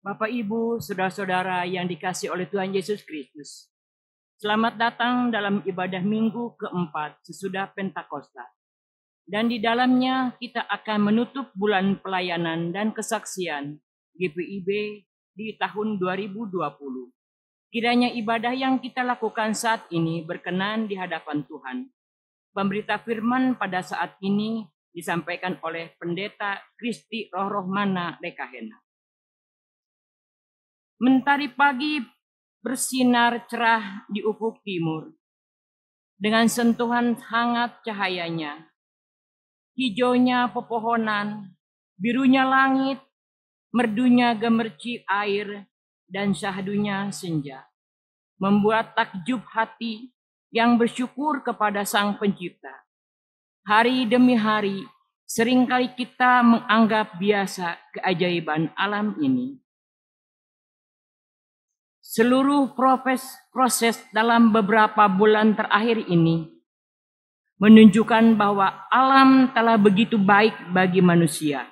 Bapak, Ibu, saudara-saudara yang dikasihi oleh Tuhan Yesus Kristus. Selamat datang dalam ibadah minggu keempat sesudah Pentakosta. Dan di dalamnya kita akan menutup bulan pelayanan dan kesaksian GPIB di tahun 2020. Kiranya ibadah yang kita lakukan saat ini berkenan di hadapan Tuhan. Pemberita firman pada saat ini disampaikan oleh Pendeta Kristi Rohrohmana Lekahena. Mentari pagi bersinar cerah di ufuk timur. Dengan sentuhan hangat cahayanya, hijaunya pepohonan, birunya langit, merdunya gemercik air, dan syahdunya senja, membuat takjub hati yang bersyukur kepada Sang Pencipta. Hari demi hari, seringkali kita menganggap biasa keajaiban alam ini. Seluruh proses dalam beberapa bulan terakhir ini menunjukkan bahwa alam telah begitu baik bagi manusia,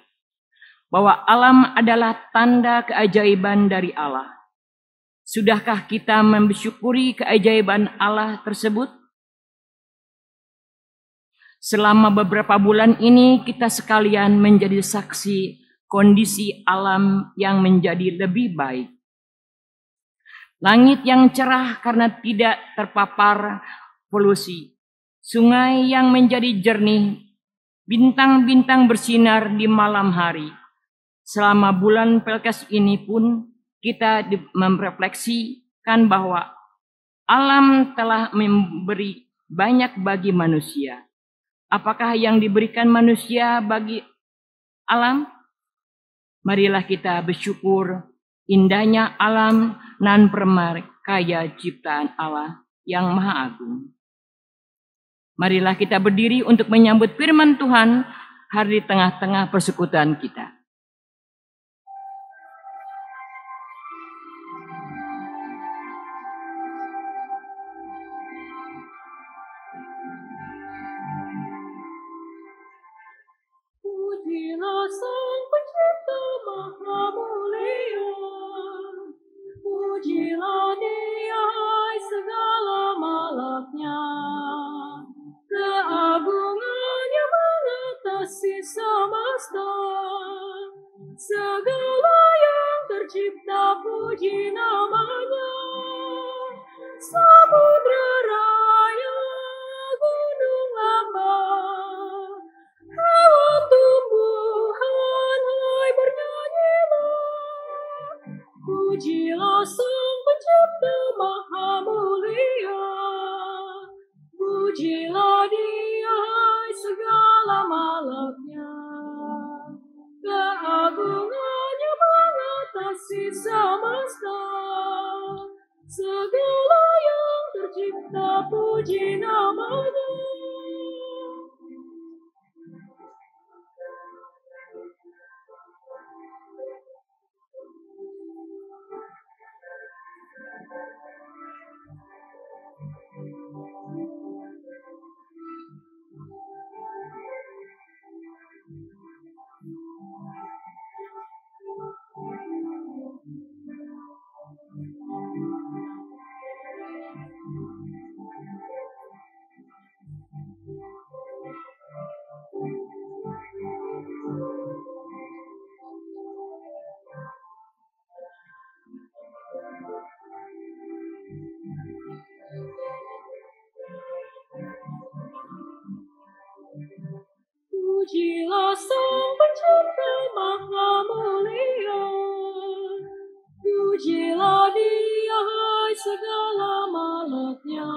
bahwa alam adalah tanda keajaiban dari Allah. Sudahkah kita mensyukuri keajaiban Allah tersebut? Selama beberapa bulan ini kita sekalian menjadi saksi kondisi alam yang menjadi lebih baik. Langit yang cerah karena tidak terpapar polusi, sungai yang menjadi jernih, bintang-bintang bersinar di malam hari. Selama bulan Pelkes ini pun kita merefleksikan bahwa alam telah memberi banyak bagi manusia. Apakah yang diberikan manusia bagi alam? Marilah kita bersyukur indahnya alam nan perkaya ciptaan Allah yang Maha Agung. Marilah kita berdiri untuk menyambut firman Tuhan hari di tengah-tengah persekutuan kita. Pujilah Sang Pencipta Maha Mulia, pujilah Dia segala malaknya, keagungannya mengatasi semesta, segala yang tercipta puji namanya, samudra raya, gunung lembah, hewan tumbuhan, hai bernyanyilah, pujilah Sang Pencipta Maha Mulia, pujilah Dia hai segala malaknya, keagungannya mengatasi semesta, segala yang tercipta puji namanya. Pujilah Sang Pencipta Maha Mulia, pujilah Dia hai segala malaknya,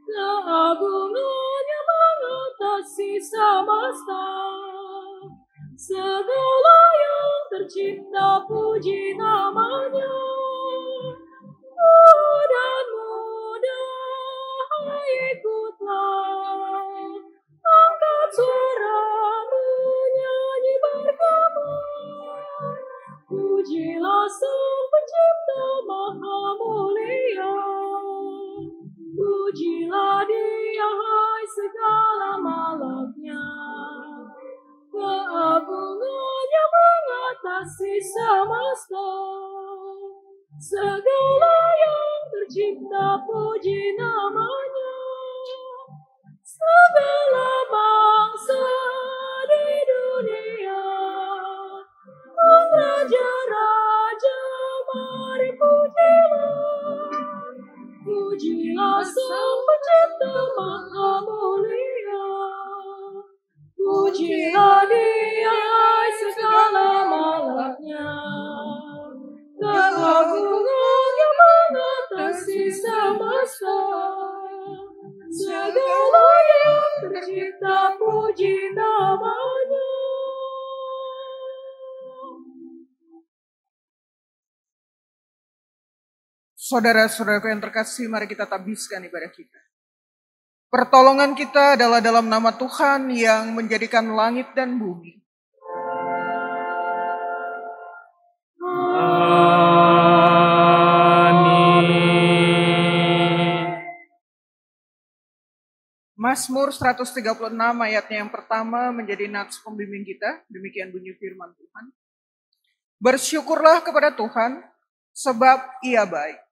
keagungannya mengatasi semesta, segala yang tercipta puji namanya. Tua dan muda, hai ikutlah, angkat suaramu nyanyi bersama, pujilah Sang Pencipta Maha Mulia, pujilah Dia hai segala malaknya, keagungannya mengatasi kasih semesta. Segala yang tercipta puji namanya. Segala bangsa di dunia dan raja-raja mari pujilah. Pujilah Sang Pencipta Maha Mulia. Pujilah Dia hai segala makhluknya. Keagungannya mengatasi semesta. Segala yang tercipta puji namanya. Saudara-saudaraku yang terkasih, mari kita tabiskan ibadah kita. Pertolongan kita adalah dalam nama Tuhan yang menjadikan langit dan bumi. Mazmur 136 ayatnya yang pertama menjadi nats pembimbing kita. Demikian bunyi firman Tuhan. Bersyukurlah kepada Tuhan sebab Ia baik.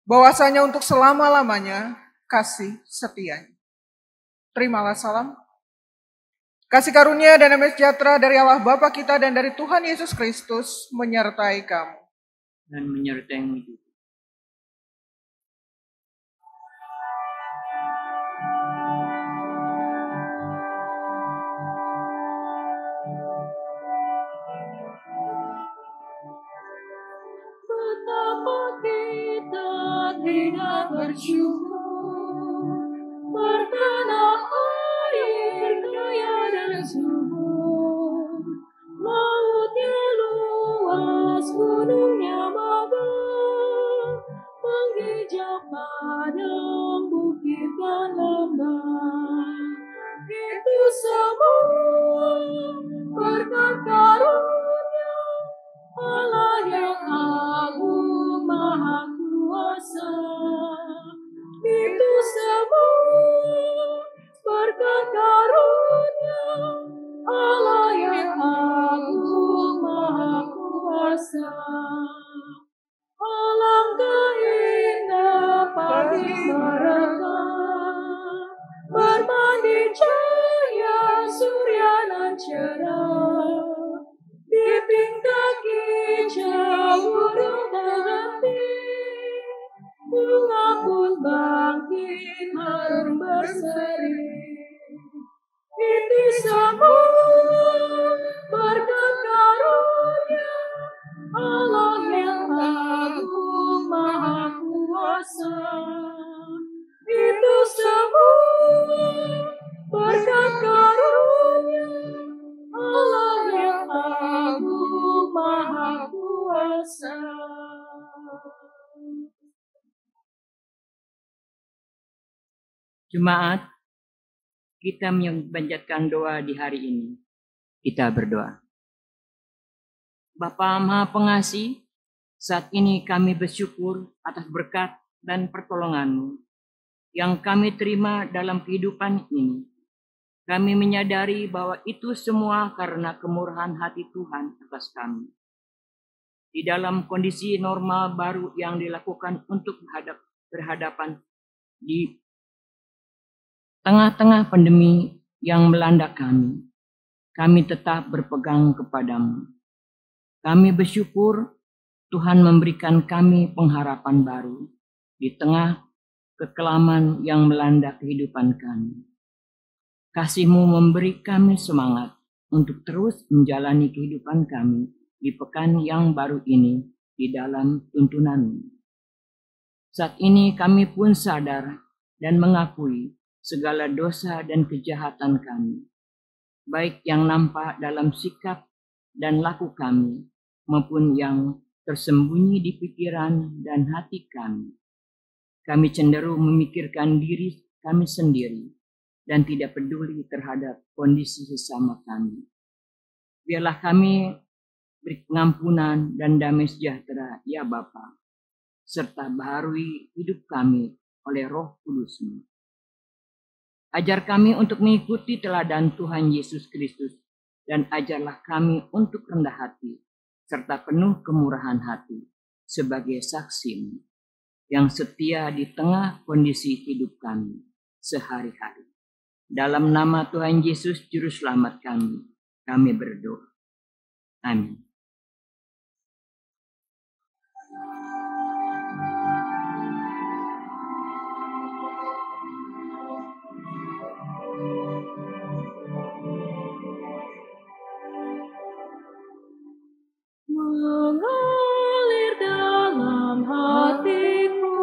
Bahwasanya untuk selama-lamanya kasih setianya. Terimalah salam. Kasih karunia dan damai sejahtera dari Allah Bapa kita dan dari Tuhan Yesus Kristus menyertai kamu. Dan menyertaimu juga. Betapa kita tidak bersyukur, bertanah air kaya dan subur, lautnya luas, gunungnya megah, menghijau padang, bukit dan lembah. Itu semua berkat karunia Allah yang agung maha kuasa. Itu semua berkat karunia Allah yang agung maha kuasa. Alangkah indah pagi mereka, bermandi cahaya surya nan cerah. Diping kaki burung terhenti, bunga pun bangkit harum berseri. Ini semua berkat karunia Allah yang agung maha kuasa. Itu semua berkat karunia Allah yang agung maha kuasa. Jemaat, kita memanjatkan doa di hari ini. Kita berdoa. Bapa Maha Pengasih, saat ini kami bersyukur atas berkat dan pertolongan-Mu yang kami terima dalam kehidupan ini. Kami menyadari bahwa itu semua karena kemurahan hati Tuhan atas kami. Di dalam kondisi normal baru yang dilakukan untuk berhadapan di tengah-tengah pandemi yang melanda kami tetap berpegang kepadamu. Kami bersyukur Tuhan memberikan kami pengharapan baru di tengah kekelaman yang melanda kehidupan kami. Kasih-Mu memberi kami semangat untuk terus menjalani kehidupan kami di pekan yang baru ini di dalam tuntunan-Mu. Saat ini kami pun sadar dan mengakui segala dosa dan kejahatan kami, baik yang nampak dalam sikap dan laku kami, maupun yang tersembunyi di pikiran dan hati kami. Kami cenderung memikirkan diri kami sendiri dan tidak peduli terhadap kondisi sesama kami. Biarlah kami beri pengampunan dan damai sejahtera, ya Bapa, serta baharui hidup kami oleh Roh Kudus-Mu. Ajar kami untuk mengikuti teladan Tuhan Yesus Kristus, dan ajarlah kami untuk rendah hati, serta penuh kemurahan hati sebagai saksi yang setia di tengah kondisi hidup kami sehari-hari. Dalam nama Tuhan Yesus Juru Selamat kami berdoa. Amin. Mengalir dalam hatiku,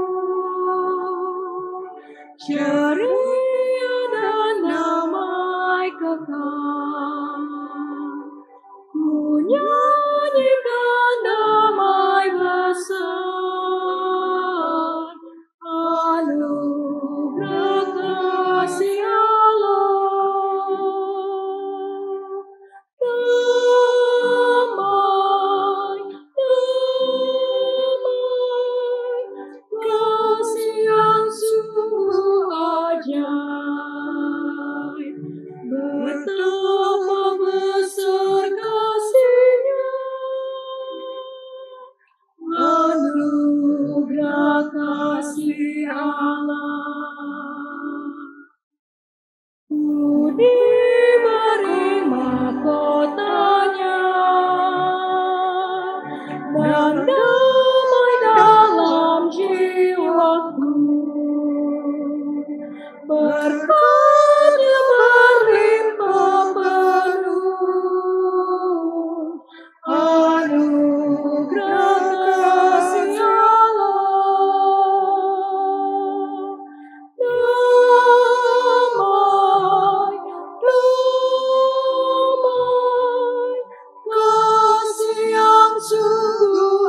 ceria dan damai kekal. Ku nyanyikan damai besar, anugerah kasih Allah. Damai, kasih yang sungguh ajaib, betapa besar kasih-Nya, anugerah kasih Allah. Ku diberi mahkotanya dan damai dalam jiwaku, berkat-Nya berlimpah penuh, anugerah kasih Allah. Damai, kasih yang sungguh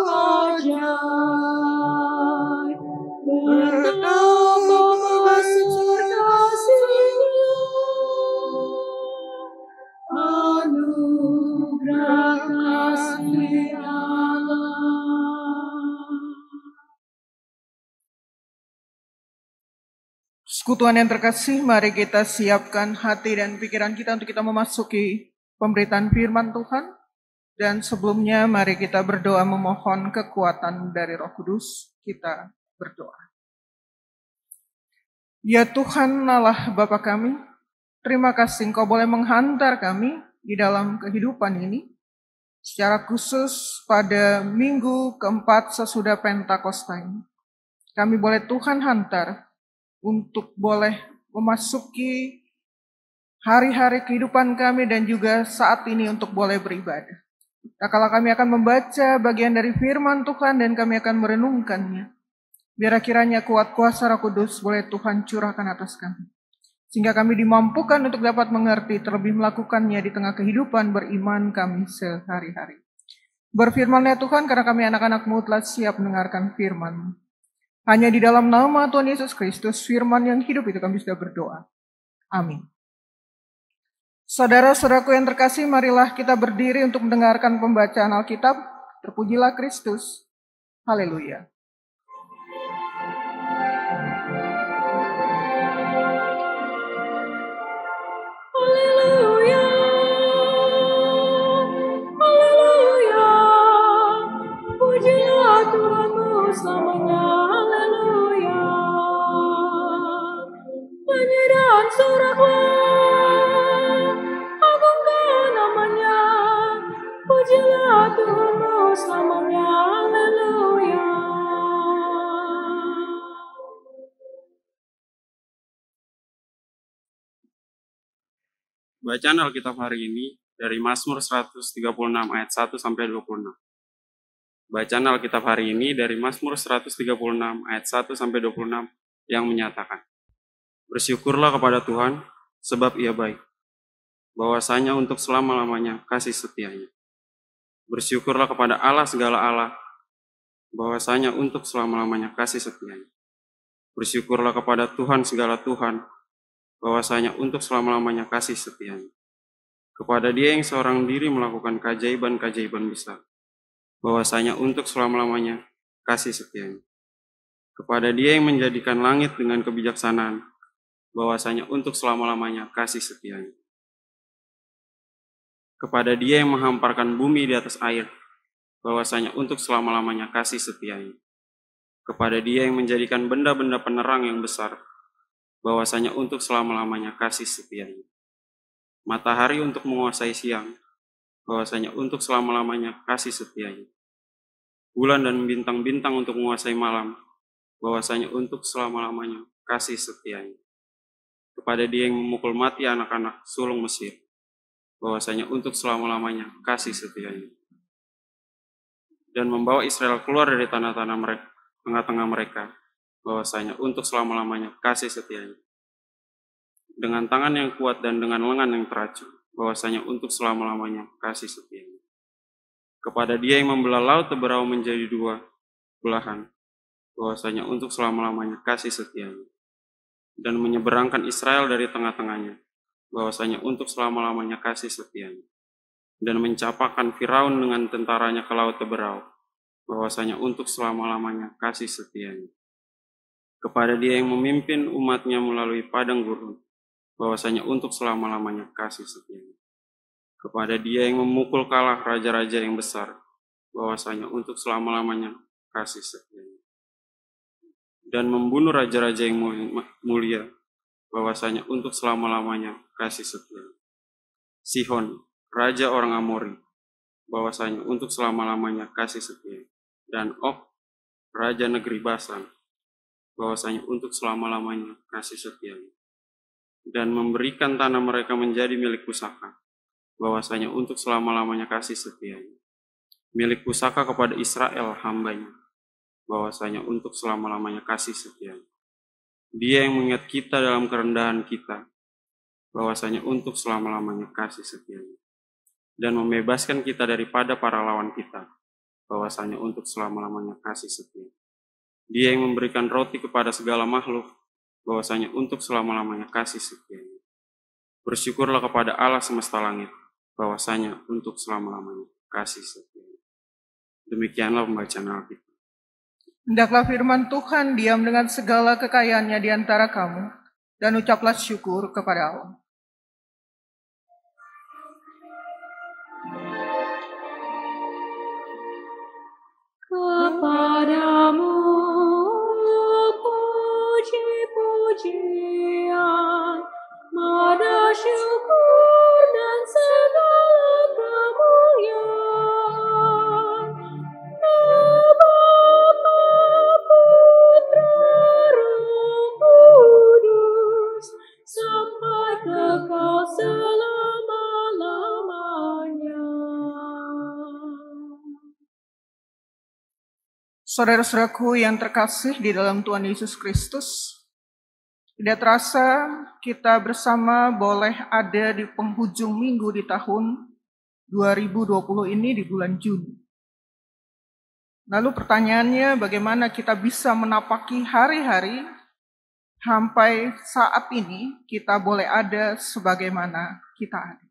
ajaib, betapa besar kasih-Nya, anugerah kasih Allah. Sekutuan yang terkasih, mari kita siapkan hati dan pikiran kita untuk kita memasuki pemberitaan firman Tuhan. Dan sebelumnya mari kita berdoa memohon kekuatan dari Roh Kudus. Kita berdoa. Ya Tuhan Allah Bapa kami, terima kasih Engkau boleh menghantar kami di dalam kehidupan ini. Secara khusus pada minggu keempat sesudah Pentakosta ini. Kami boleh Tuhan hantar untuk boleh memasuki hari-hari kehidupan kami dan juga saat ini untuk boleh beribadah. Kala kami akan membaca bagian dari firman Tuhan dan kami akan merenungkannya. Biar kiranya kuat kuasa Roh Kudus boleh Tuhan curahkan atas kami. Sehingga kami dimampukan untuk dapat mengerti terlebih melakukannya di tengah kehidupan beriman kami sehari-hari. Berfirman-Nya Tuhan karena kami anak-anak-Mu telah siap mendengarkan firman-Mu. Hanya di dalam nama Tuhan Yesus Kristus, firman yang hidup itu kami sudah berdoa. Amin. Saudara-saudaraku yang terkasih, marilah kita berdiri untuk mendengarkan pembacaan Alkitab. Terpujilah Kristus. Haleluya. Haleluya, haleluya, pujilah Tuhanmu selamanya, haleluya. Nyanyi dan soraklah, agungkan namanya, pujilah Tuhanmu selamanya, haleluya. Bacaan Alkitab hari ini dari Mazmur 136 ayat 1 sampai 26. Bacaan Alkitab hari ini dari Mazmur 136 ayat 1 sampai 26 yang menyatakan, bersyukurlah kepada Tuhan sebab Ia baik, bahwasanya untuk selama-lamanya kasih setia-Nya. Bersyukurlah kepada Allah segala Allah, bahwasanya untuk selama-lamanya kasih setia-Nya. Bersyukurlah kepada Tuhan segala Tuhan, bahwasanya untuk selama-lamanya kasih setia-Nya. Kepada Dia yang seorang diri melakukan keajaiban-keajaiban besar, bahwasanya untuk selama-lamanya kasih setia-Nya. Kepada Dia yang menjadikan langit dengan kebijaksanaan, bahwasanya untuk selama-lamanya kasih setia-Nya. Kepada Dia yang menghamparkan bumi di atas air, bahwasanya untuk selama-lamanya kasih setianya. Kepada Dia yang menjadikan benda-benda penerang yang besar, bahwasanya untuk selama-lamanya kasih setianya. Matahari untuk menguasai siang, bahwasanya untuk selama-lamanya kasih setianya. Bulan dan bintang-bintang untuk menguasai malam, bahwasanya untuk selama-lamanya kasih setianya. Kepada Dia yang memukul mati anak-anak sulung Mesir, bahwasanya untuk selama-lamanya kasih setianya. Dan membawa Israel keluar dari tanah-tanah mereka, tengah-tengah mereka, bahwasanya untuk selama-lamanya kasih setianya. Dengan tangan yang kuat dan dengan lengan yang teracung, bahwasanya untuk selama-lamanya kasih setianya. Kepada Dia yang membelah laut Teberau menjadi dua belahan, bahwasanya untuk selama-lamanya kasih setianya. Dan menyeberangkan Israel dari tengah-tengahnya, bahwasanya untuk selama-lamanya kasih setianya. Dan mencapakan Firaun dengan tentaranya ke laut Teberau, bahwasanya untuk selama-lamanya kasih setianya. Kepada Dia yang memimpin umatnya melalui padang gurun, bahwasanya untuk selama-lamanya kasih setianya. Kepada Dia yang memukul kalah raja-raja yang besar, bahwasanya untuk selama-lamanya kasih setianya. Dan membunuh raja-raja yang mulia, bahwasanya untuk selama-lamanya kasih setia. Sihon, raja orang Amori, bahwasanya untuk selama-lamanya kasih setia. Dan Og, raja negeri Basan, bahwasanya untuk selama-lamanya kasih setia. Dan memberikan tanah mereka menjadi milik pusaka, bahwasanya untuk selama-lamanya kasih setia. Milik pusaka kepada Israel hambanya, bahwasanya untuk selama-lamanya kasih setia. Dia yang mengingat kita dalam kerendahan kita, bahwasanya untuk selama-lamanya kasih setia. Dan membebaskan kita daripada para lawan kita, bahwasanya untuk selama-lamanya kasih setia. Dia yang memberikan roti kepada segala makhluk, bahwasanya untuk selama-lamanya kasih setia. Bersyukurlah kepada Allah semesta langit, bahwasanya untuk selama-lamanya kasih setia. Demikianlah pembacaan Alkitab. Hendaklah firman Tuhan diam dengan segala kekayaannya di antara kamu, dan ucaplah syukur kepada Allah. Kepadamu puji-pujian, mada syukur dan segala kemuliaan. Bapa, Putra, Roh Kudus, sampai kekal selama-lamanya. Saudara-saudaraku yang terkasih di dalam Tuhan Yesus Kristus, tidak terasa kita bersama boleh ada di penghujung minggu di tahun 2020 ini di bulan Juni. Lalu pertanyaannya, bagaimana kita bisa menapaki hari-hari sampai saat ini kita boleh ada sebagaimana kita ada.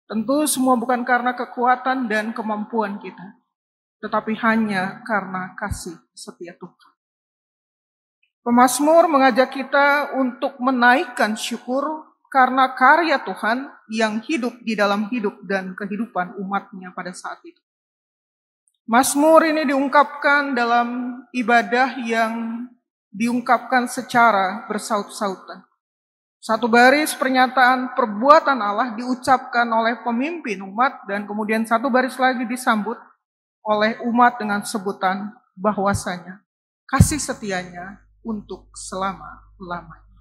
Tentu semua bukan karena kekuatan dan kemampuan kita, tetapi hanya karena kasih setia Tuhan. Pemazmur mengajak kita untuk menaikkan syukur karena karya Tuhan yang hidup di dalam hidup dan kehidupan umatnya pada saat itu. Mazmur ini diungkapkan dalam ibadah yang diungkapkan secara bersaut-sautan. Satu baris pernyataan perbuatan Allah diucapkan oleh pemimpin umat dan kemudian satu baris lagi disambut oleh umat dengan sebutan bahwasanya kasih setianya untuk selama-lamanya.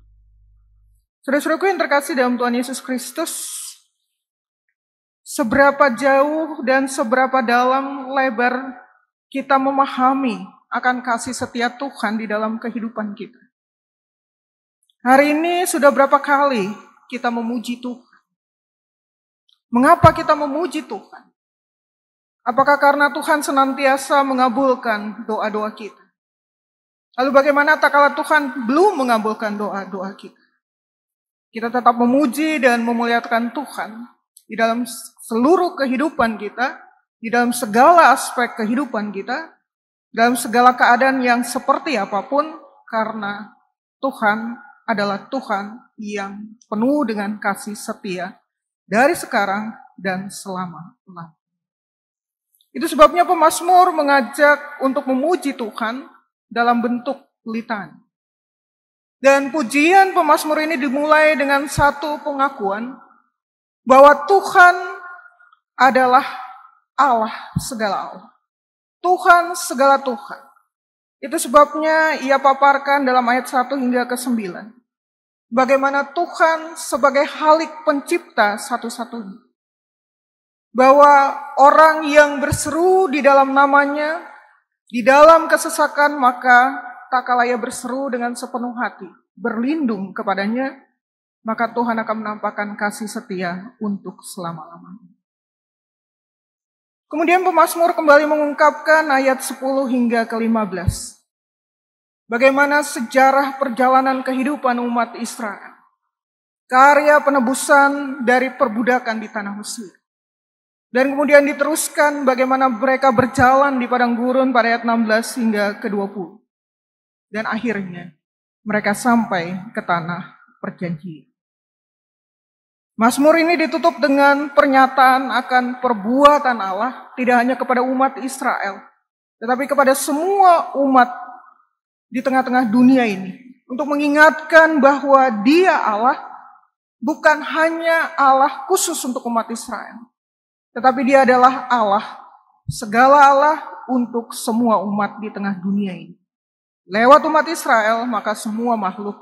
Saudara-saudaraku yang terkasih dalam Tuhan Yesus Kristus, seberapa jauh dan seberapa dalam lebar kita memahami akan kasih setia Tuhan di dalam kehidupan kita. Hari ini sudah berapa kali kita memuji Tuhan? Mengapa kita memuji Tuhan? Apakah karena Tuhan senantiasa mengabulkan doa-doa kita? Lalu bagaimana tak kala Tuhan belum mengabulkan doa-doa kita? Kita tetap memuji dan memuliakan Tuhan di dalam seluruh kehidupan kita, di dalam segala aspek kehidupan kita, dalam segala keadaan yang seperti apapun, karena Tuhan adalah Tuhan yang penuh dengan kasih setia dari sekarang dan selama-lamanya. Itu sebabnya pemazmur mengajak untuk memuji Tuhan dalam bentuk litan. Dan pujian pemazmur ini dimulai dengan satu pengakuan bahwa Tuhan adalah Allah segala Allah. Tuhan segala Tuhan. Itu sebabnya ia paparkan dalam ayat 1 hingga ke 9. Bagaimana Tuhan sebagai Khalik pencipta satu-satunya. Bahwa orang yang berseru di dalam namanya, di dalam kesesakan, maka tak kala ia berseru dengan sepenuh hati, berlindung kepadanya, maka Tuhan akan menampakkan kasih setia untuk selama-lamanya. Kemudian pemazmur kembali mengungkapkan ayat 10 hingga ke 15. Bagaimana sejarah perjalanan kehidupan umat Israel. Karya penebusan dari perbudakan di tanah Mesir. Dan kemudian diteruskan bagaimana mereka berjalan di padang gurun pada ayat 16 hingga ke 20. Dan akhirnya mereka sampai ke tanah perjanjian. Mazmur ini ditutup dengan pernyataan akan perbuatan Allah tidak hanya kepada umat Israel, tetapi kepada semua umat di tengah-tengah dunia ini. Untuk mengingatkan bahwa Dia Allah bukan hanya Allah khusus untuk umat Israel, tetapi Dia adalah Allah, segala Allah untuk semua umat di tengah dunia ini. Lewat umat Israel, maka semua makhluk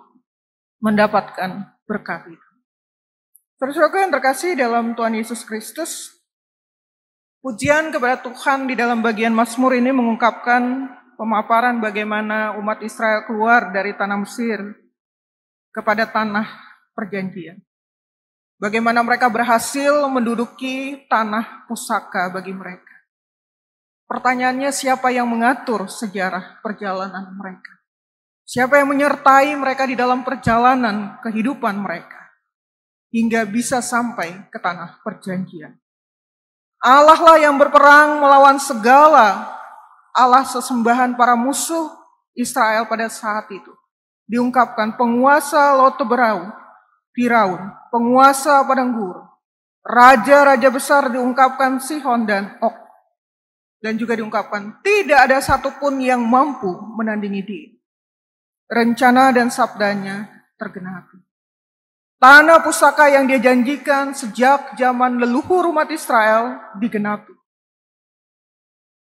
mendapatkan berkat itu. Saudara-saudaraku yang terkasih dalam Tuhan Yesus Kristus, pujian kepada Tuhan di dalam bagian Mazmur ini mengungkapkan pemaparan bagaimana umat Israel keluar dari tanah Mesir kepada tanah perjanjian. Bagaimana mereka berhasil menduduki tanah pusaka bagi mereka. Pertanyaannya, siapa yang mengatur sejarah perjalanan mereka? Siapa yang menyertai mereka di dalam perjalanan kehidupan mereka hingga bisa sampai ke tanah perjanjian? Allah lah yang berperang melawan segala Allah sesembahan para musuh Israel pada saat itu. Diungkapkan penguasa Loteberau, Firaun, penguasa padang gurun, raja-raja besar diungkapkan Sihon dan Og. Dan juga diungkapkan tidak ada satupun yang mampu menandingi Dia. Rencana dan sabdanya tergenapi. Tanah pusaka yang Dia janjikan sejak zaman leluhur umat Israel digenapi.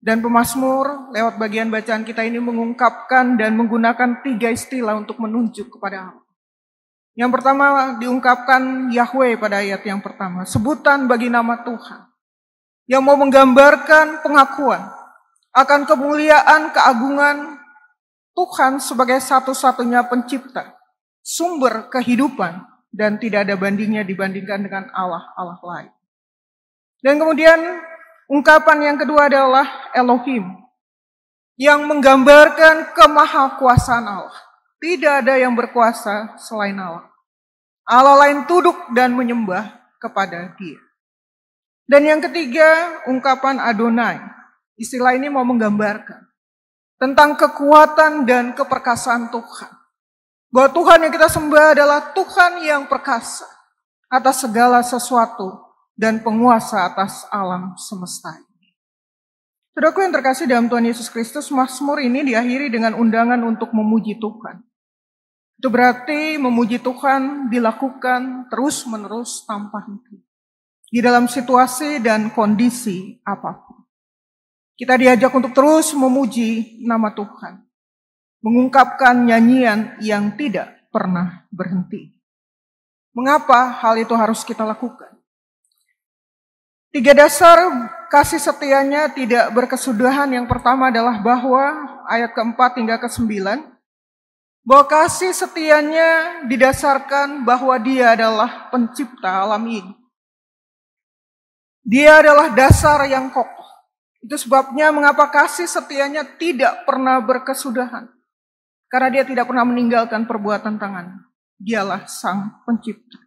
Dan pemazmur lewat bagian bacaan kita ini mengungkapkan dan menggunakan 3 istilah untuk menunjuk kepada Allah. Yang pertama diungkapkan Yahweh pada ayat yang pertama, sebutan bagi nama Tuhan. Yang mau menggambarkan pengakuan akan kemuliaan, keagungan Tuhan sebagai satu-satunya pencipta, sumber kehidupan, dan tidak ada bandingnya dibandingkan dengan Allah-Allah lain. Dan kemudian ungkapan yang kedua adalah Elohim, yang menggambarkan kemahakuasaan Allah. Tidak ada yang berkuasa selain Allah. Allah lain tunduk dan menyembah kepada Dia. Dan yang ketiga, ungkapan Adonai. Istilah ini mau menggambarkan tentang kekuatan dan keperkasaan Tuhan. Bahwa Tuhan yang kita sembah adalah Tuhan yang perkasa atas segala sesuatu dan penguasa atas alam semesta ini. Saudaraku yang terkasih dalam Tuhan Yesus Kristus, Mazmur ini diakhiri dengan undangan untuk memuji Tuhan. Itu berarti memuji Tuhan dilakukan terus-menerus tanpa henti. Di dalam situasi dan kondisi apapun. Kita diajak untuk terus memuji nama Tuhan. Mengungkapkan nyanyian yang tidak pernah berhenti. Mengapa hal itu harus kita lakukan? 3 dasar kasih setianya tidak berkesudahan. Yang pertama adalah bahwa ayat keempat hingga ke-9. Bahwa kasih setianya didasarkan bahwa Dia adalah pencipta alam ini. Dia adalah dasar yang kokoh. Itu sebabnya mengapa kasih setianya tidak pernah berkesudahan. Karena Dia tidak pernah meninggalkan perbuatan tangan. Dialah sang pencipta.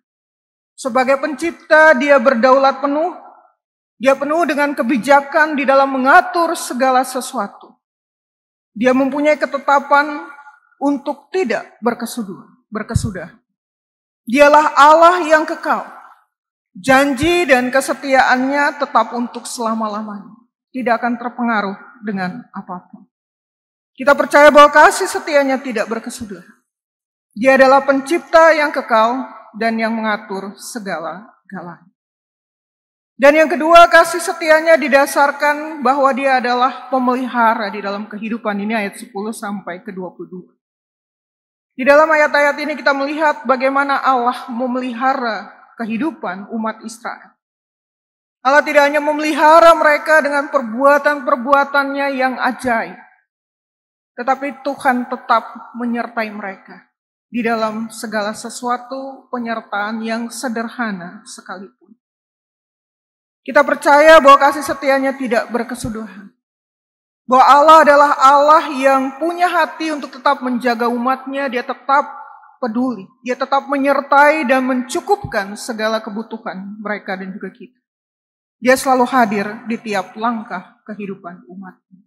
Sebagai pencipta, Dia berdaulat penuh. Dia penuh dengan kebijakan di dalam mengatur segala sesuatu. Dia mempunyai ketetapan untuk tidak berkesudahan. Dialah Allah yang kekal. Janji dan kesetiaannya tetap untuk selama-lamanya. tidak akan terpengaruh dengan apapun. Kita percaya bahwa kasih setianya tidak berkesudahan. Dia adalah pencipta yang kekal dan yang mengatur segala-galanya. Dan yang kedua, kasih setianya didasarkan bahwa dia adalah pemelihara di dalam kehidupan ini, ayat 10 sampai ke 22. Di dalam ayat-ayat ini kita melihat bagaimana Allah memelihara kehidupan umat Israel. Allah tidak hanya memelihara mereka dengan perbuatan-perbuatannya yang ajaib, tetapi Tuhan tetap menyertai mereka di dalam segala sesuatu, penyertaan yang sederhana sekalipun. Kita percaya bahwa kasih setianya tidak berkesudahan. Bahwa Allah adalah Allah yang punya hati untuk tetap menjaga umatnya, dia tetap peduli, dia tetap menyertai dan mencukupkan segala kebutuhan mereka dan juga kita. Dia selalu hadir di tiap langkah kehidupan umatnya.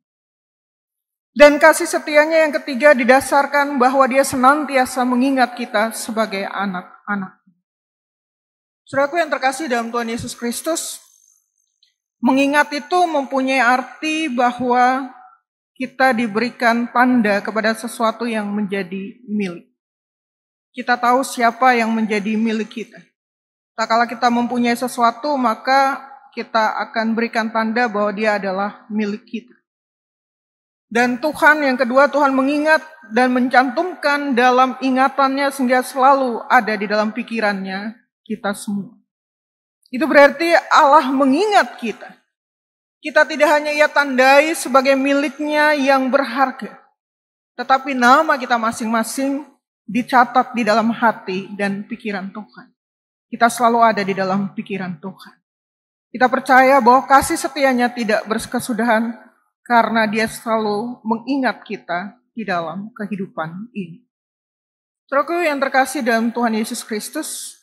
Dan kasih setianya yang ketiga didasarkan bahwa dia senantiasa mengingat kita sebagai anak-anak. Saudaraku yang terkasih dalam Tuhan Yesus Kristus, mengingat itu mempunyai arti bahwa kita diberikan tanda kepada sesuatu yang menjadi milik. Kita tahu siapa yang menjadi milik kita. Tak kala kita mempunyai sesuatu, maka kita akan berikan tanda bahwa dia adalah milik kita. Dan Tuhan yang kedua, Tuhan mengingat dan mencantumkan dalam ingatannya sehingga selalu ada di dalam pikirannya kita semua. Itu berarti Allah mengingat kita. Kita tidak hanya ia tandai sebagai miliknya yang berharga, tetapi nama kita masing-masing dicatat di dalam hati dan pikiran Tuhan. Kita selalu ada di dalam pikiran Tuhan. Kita percaya bahwa kasih setianya tidak berkesudahan karena dia selalu mengingat kita di dalam kehidupan ini. Saudaraku yang terkasih dalam Tuhan Yesus Kristus,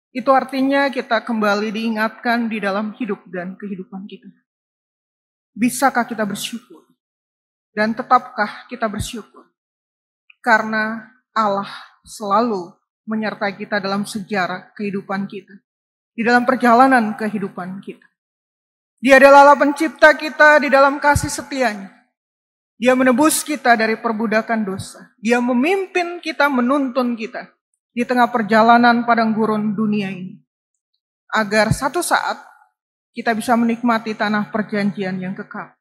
itu artinya kita kembali diingatkan di dalam hidup dan kehidupan kita. Bisakah kita bersyukur? Dan tetapkah kita bersyukur? Karena Allah selalu menyertai kita dalam sejarah kehidupan kita. Di dalam perjalanan kehidupan kita. Dia adalah Allah pencipta kita di dalam kasih setianya. Dia menebus kita dari perbudakan dosa. Dia memimpin kita, menuntun kita di tengah perjalanan padang gurun dunia ini. Agar satu saat kita bisa menikmati tanah perjanjian yang kekal.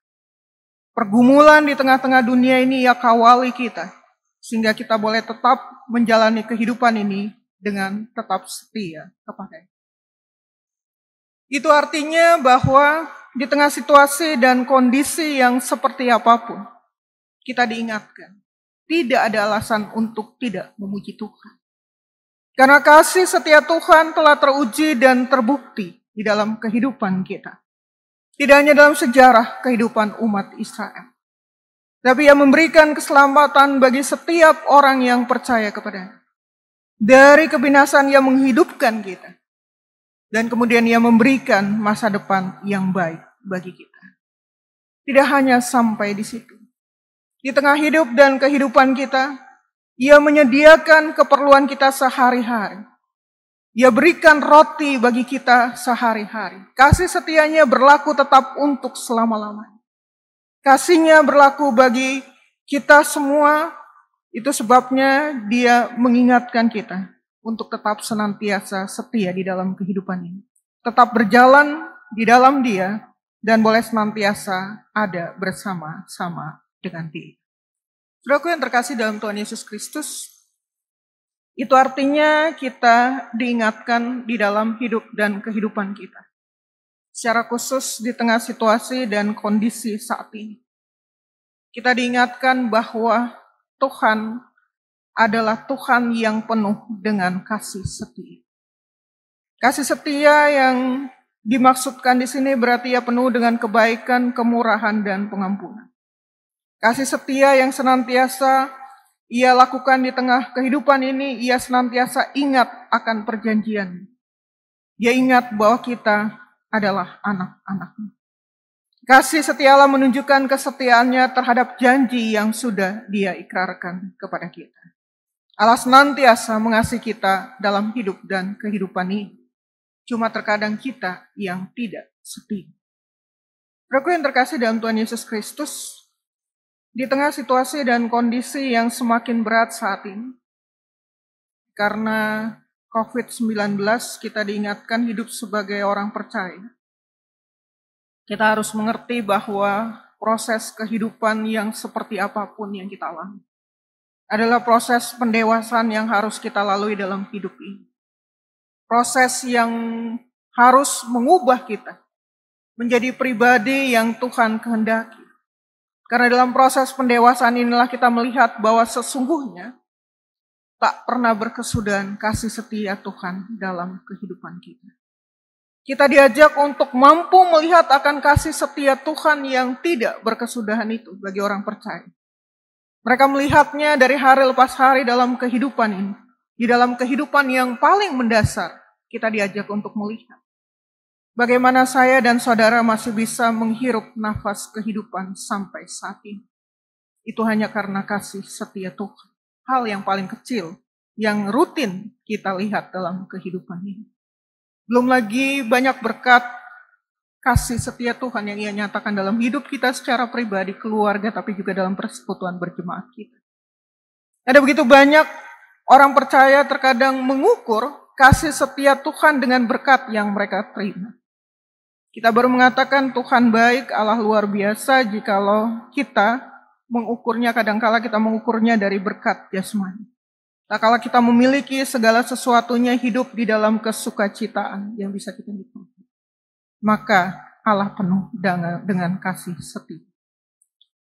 Pergumulan di tengah-tengah dunia ini ia kawali kita. Sehingga kita boleh tetap menjalani kehidupan ini dengan tetap setia kepadanya. Itu artinya bahwa di tengah situasi dan kondisi yang seperti apapun, kita diingatkan. Tidak ada alasan untuk tidak memuji Tuhan. Karena kasih setia Tuhan telah teruji dan terbukti di dalam kehidupan kita. Tidak hanya dalam sejarah kehidupan umat Israel. Tapi ia memberikan keselamatan bagi setiap orang yang percaya kepadanya. Dari kebinasan ia menghidupkan kita. Dan kemudian ia memberikan masa depan yang baik bagi kita. Tidak hanya sampai di situ. Di tengah hidup dan kehidupan kita, ia menyediakan keperluan kita sehari-hari. Ia berikan roti bagi kita sehari-hari. Kasih setianya berlaku tetap untuk selama-lamanya. Kasihnya berlaku bagi kita semua. Itu sebabnya dia mengingatkan kita untuk tetap senantiasa setia di dalam kehidupan ini. Tetap berjalan di dalam dia dan boleh senantiasa ada bersama-sama dengan dia. Saudaraku yang terkasih dalam Tuhan Yesus Kristus, itu artinya kita diingatkan di dalam hidup dan kehidupan kita. Secara khusus di tengah situasi dan kondisi saat ini. Kita diingatkan bahwa Tuhan adalah Tuhan yang penuh dengan kasih setia. Kasih setia yang dimaksudkan di sini berarti ia penuh dengan kebaikan, kemurahan, dan pengampunan. Kasih setia yang senantiasa ia lakukan di tengah kehidupan ini, ia senantiasa ingat akan perjanjian. Dia ingat bahwa kita adalah anak-anaknya. Kasih setia Allah menunjukkan kesetiaannya terhadap janji yang sudah dia ikrarkan kepada kita. Allah senantiasa mengasihi kita dalam hidup dan kehidupan ini. Cuma terkadang kita yang tidak setia. Saudaraku yang terkasih dalam Tuhan Yesus Kristus, di tengah situasi dan kondisi yang semakin berat saat ini, karena COVID-19 kita diingatkan hidup sebagai orang percaya. Kita harus mengerti bahwa proses kehidupan yang seperti apapun yang kita alami adalah proses pendewasaan yang harus kita lalui dalam hidup ini. Proses yang harus mengubah kita menjadi pribadi yang Tuhan kehendaki. Karena dalam proses pendewasaan inilah kita melihat bahwa sesungguhnya tak pernah berkesudahan kasih setia Tuhan dalam kehidupan kita. Kita diajak untuk mampu melihat akan kasih setia Tuhan yang tidak berkesudahan itu bagi orang percaya. Mereka melihatnya dari hari lepas hari dalam kehidupan ini. Di dalam kehidupan yang paling mendasar, kita diajak untuk melihat bagaimana saya dan saudara masih bisa menghirup nafas kehidupan sampai saat ini. Itu hanya karena kasih setia Tuhan. Hal yang paling kecil yang rutin kita lihat dalam kehidupan ini. Belum lagi banyak berkat kasih setia Tuhan yang Ia nyatakan dalam hidup kita secara pribadi, keluarga, tapi juga dalam persekutuan berjemaat kita. Ada begitu banyak orang percaya terkadang mengukur kasih setia Tuhan dengan berkat yang mereka terima. Kita baru mengatakan Tuhan baik, Allah luar biasa jikalau kita mengukurnya, kadangkala kita mengukurnya dari berkat jasmani. Tak kala kita memiliki segala sesuatunya hidup di dalam kesukacitaan yang bisa kita nikmati, maka Allah penuh dengan kasih setia.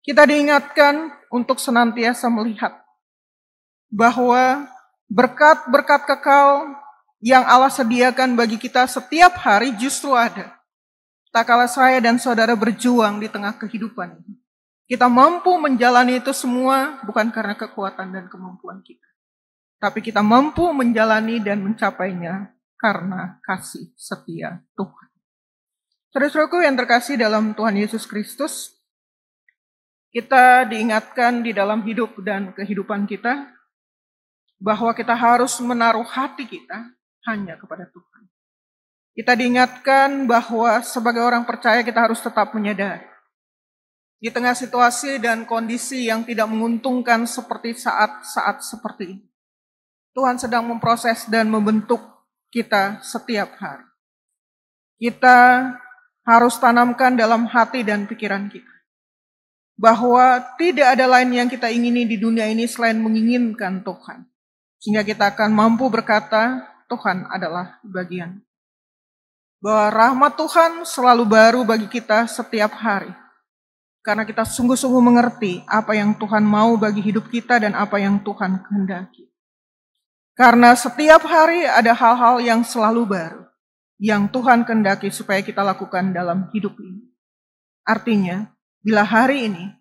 Kita diingatkan untuk senantiasa melihat bahwa berkat-berkat kekal yang Allah sediakan bagi kita setiap hari justru ada. Tak kala saya dan saudara berjuang di tengah kehidupan ini, kita mampu menjalani itu semua bukan karena kekuatan dan kemampuan kita, tapi kita mampu menjalani dan mencapainya karena kasih setia Tuhan. Saudara-saudaraku yang terkasih dalam Tuhan Yesus Kristus, kita diingatkan di dalam hidup dan kehidupan kita bahwa kita harus menaruh hati kita hanya kepada Tuhan. Kita diingatkan bahwa sebagai orang percaya kita harus tetap menyadari di tengah situasi dan kondisi yang tidak menguntungkan seperti saat-saat seperti ini, Tuhan sedang memproses dan membentuk kita setiap hari. Kita harus tanamkan dalam hati dan pikiran kita bahwa tidak ada lain yang kita ingini di dunia ini selain menginginkan Tuhan. Sehingga kita akan mampu berkata, Tuhan adalah bagian. Bahwa rahmat Tuhan selalu baru bagi kita setiap hari. Karena kita sungguh-sungguh mengerti apa yang Tuhan mau bagi hidup kita dan apa yang Tuhan kehendaki. Karena setiap hari ada hal-hal yang selalu baru yang Tuhan kehendaki supaya kita lakukan dalam hidup ini. Artinya, bila hari ini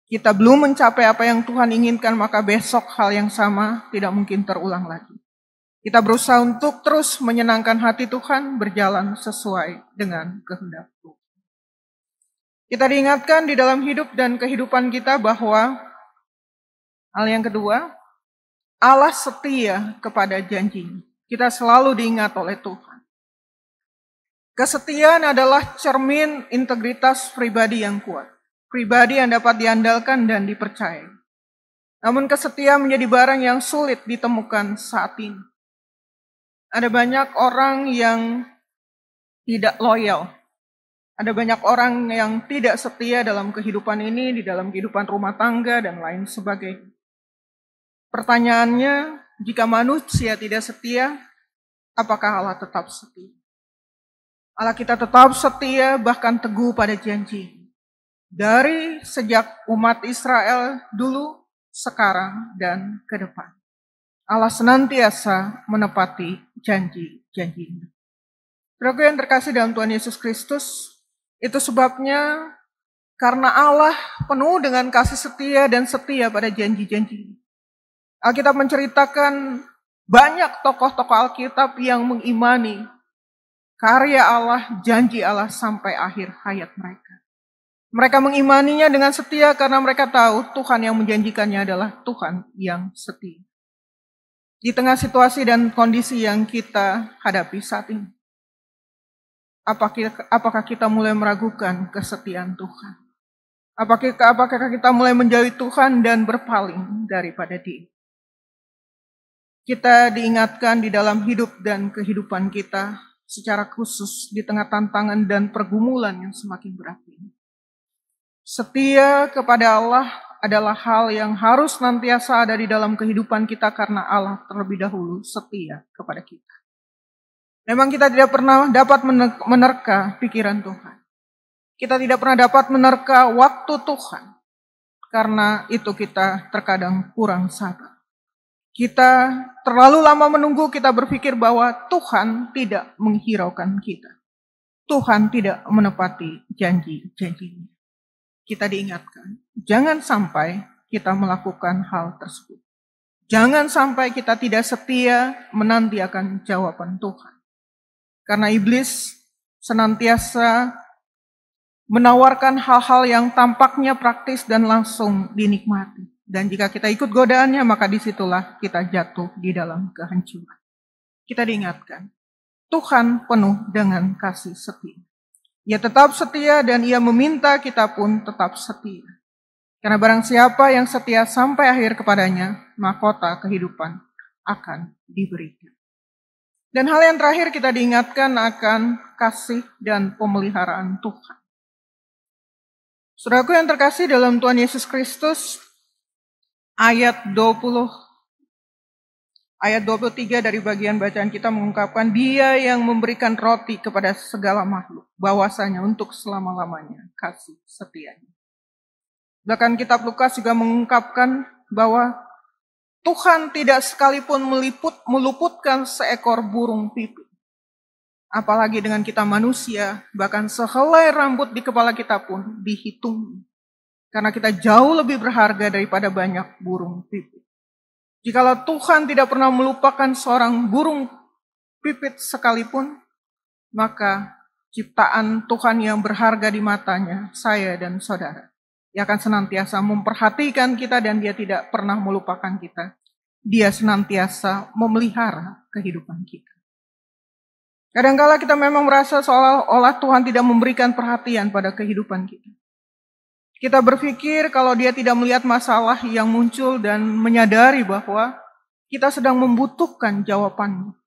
kita belum mencapai apa yang Tuhan inginkan, maka besok hal yang sama tidak mungkin terulang lagi. Kita berusaha untuk terus menyenangkan hati Tuhan, berjalan sesuai dengan kehendak Tuhan. Kita diingatkan di dalam hidup dan kehidupan kita bahwa hal yang kedua, Allah setia kepada janji-Nya. Kita selalu diingat oleh Tuhan. Kesetiaan adalah cermin integritas pribadi yang kuat. Pribadi yang dapat diandalkan dan dipercayai. Namun kesetiaan menjadi barang yang sulit ditemukan saat ini. Ada banyak orang yang tidak loyal. Ada banyak orang yang tidak setia dalam kehidupan ini, di dalam kehidupan rumah tangga dan lain sebagainya. Pertanyaannya, jika manusia tidak setia, apakah Allah tetap setia? Allah kita tetap setia, bahkan teguh pada janji. Dari sejak umat Israel dulu, sekarang, dan ke depan. Allah senantiasa menepati janji-janji-Nya. Saudaraku yang terkasih dalam Tuhan Yesus Kristus, itu sebabnya karena Allah penuh dengan kasih setia dan setia pada janji-janji. Alkitab menceritakan banyak tokoh-tokoh Alkitab yang mengimani karya Allah, janji Allah sampai akhir hayat mereka. Mereka mengimaninya dengan setia karena mereka tahu Tuhan yang menjanjikannya adalah Tuhan yang setia. Di tengah situasi dan kondisi yang kita hadapi saat ini, Apakah kita mulai meragukan kesetiaan Tuhan? Apakah kita mulai menjauhi Tuhan dan berpaling daripada Dia? Kita diingatkan di dalam hidup dan kehidupan kita, secara khusus di tengah tantangan dan pergumulan yang semakin berat ini. Setia kepada Allah adalah hal yang harus senantiasa ada di dalam kehidupan kita karena Allah terlebih dahulu setia kepada kita. Memang kita tidak pernah dapat menerka pikiran Tuhan. Kita tidak pernah dapat menerka waktu Tuhan. Karena itu kita terkadang kurang sabar. Kita terlalu lama menunggu, kita berpikir bahwa Tuhan tidak menghiraukan kita. Tuhan tidak menepati janji-janjinya. Kita diingatkan, jangan sampai kita melakukan hal tersebut. Jangan sampai kita tidak setia menanti akan jawaban Tuhan. Karena iblis senantiasa menawarkan hal-hal yang tampaknya praktis dan langsung dinikmati. Dan jika kita ikut godaannya, maka disitulah kita jatuh di dalam kehancuran. Kita diingatkan, Tuhan penuh dengan kasih setia. Ia tetap setia dan Ia meminta kita pun tetap setia. Karena barang siapa yang setia sampai akhir kepadanya, mahkota kehidupan akan diberikan. Dan hal yang terakhir kita diingatkan akan kasih dan pemeliharaan Tuhan. Saudaraku yang terkasih dalam Tuhan Yesus Kristus, ayat 23 dari bagian bacaan kita mengungkapkan, Dia yang memberikan roti kepada segala makhluk, bahwasanya untuk selama-lamanya kasih setianya. Bahkan kitab Lukas juga mengungkapkan bahwa Tuhan tidak sekalipun meluputkan seekor burung pipit. Apalagi dengan kita manusia, bahkan sehelai rambut di kepala kita pun dihitung. Karena kita jauh lebih berharga daripada banyak burung pipit. Jikalau Tuhan tidak pernah melupakan seorang burung pipit sekalipun, maka ciptaan Tuhan yang berharga di matanya, saya dan saudara, Dia akan senantiasa memperhatikan kita dan Dia tidak pernah melupakan kita. Dia senantiasa memelihara kehidupan kita. Kadang-kala kita memang merasa seolah-olah Tuhan tidak memberikan perhatian pada kehidupan kita. Kita berpikir kalau Dia tidak melihat masalah yang muncul dan menyadari bahwa kita sedang membutuhkan jawabannya.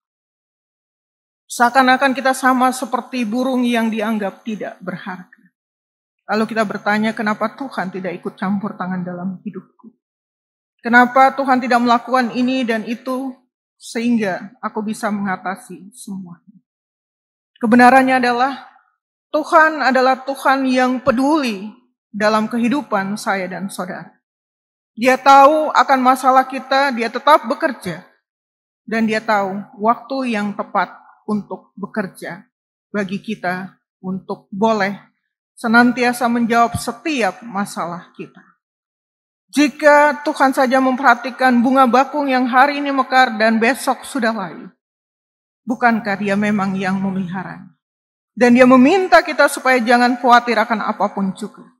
Seakan-akan kita sama seperti burung yang dianggap tidak berharga. Lalu kita bertanya, kenapa Tuhan tidak ikut campur tangan dalam hidupku? Kenapa Tuhan tidak melakukan ini dan itu sehingga aku bisa mengatasi semuanya? Kebenarannya adalah Tuhan yang peduli dalam kehidupan saya dan saudara. Dia tahu akan masalah kita, Dia tetap bekerja. Dan Dia tahu waktu yang tepat untuk bekerja bagi kita untuk boleh senantiasa menjawab setiap masalah kita. Jika Tuhan saja memperhatikan bunga bakung yang hari ini mekar dan besok sudah layu, bukankah Dia memang yang memelihara? Dan Dia meminta kita supaya jangan khawatir akan apapun juga.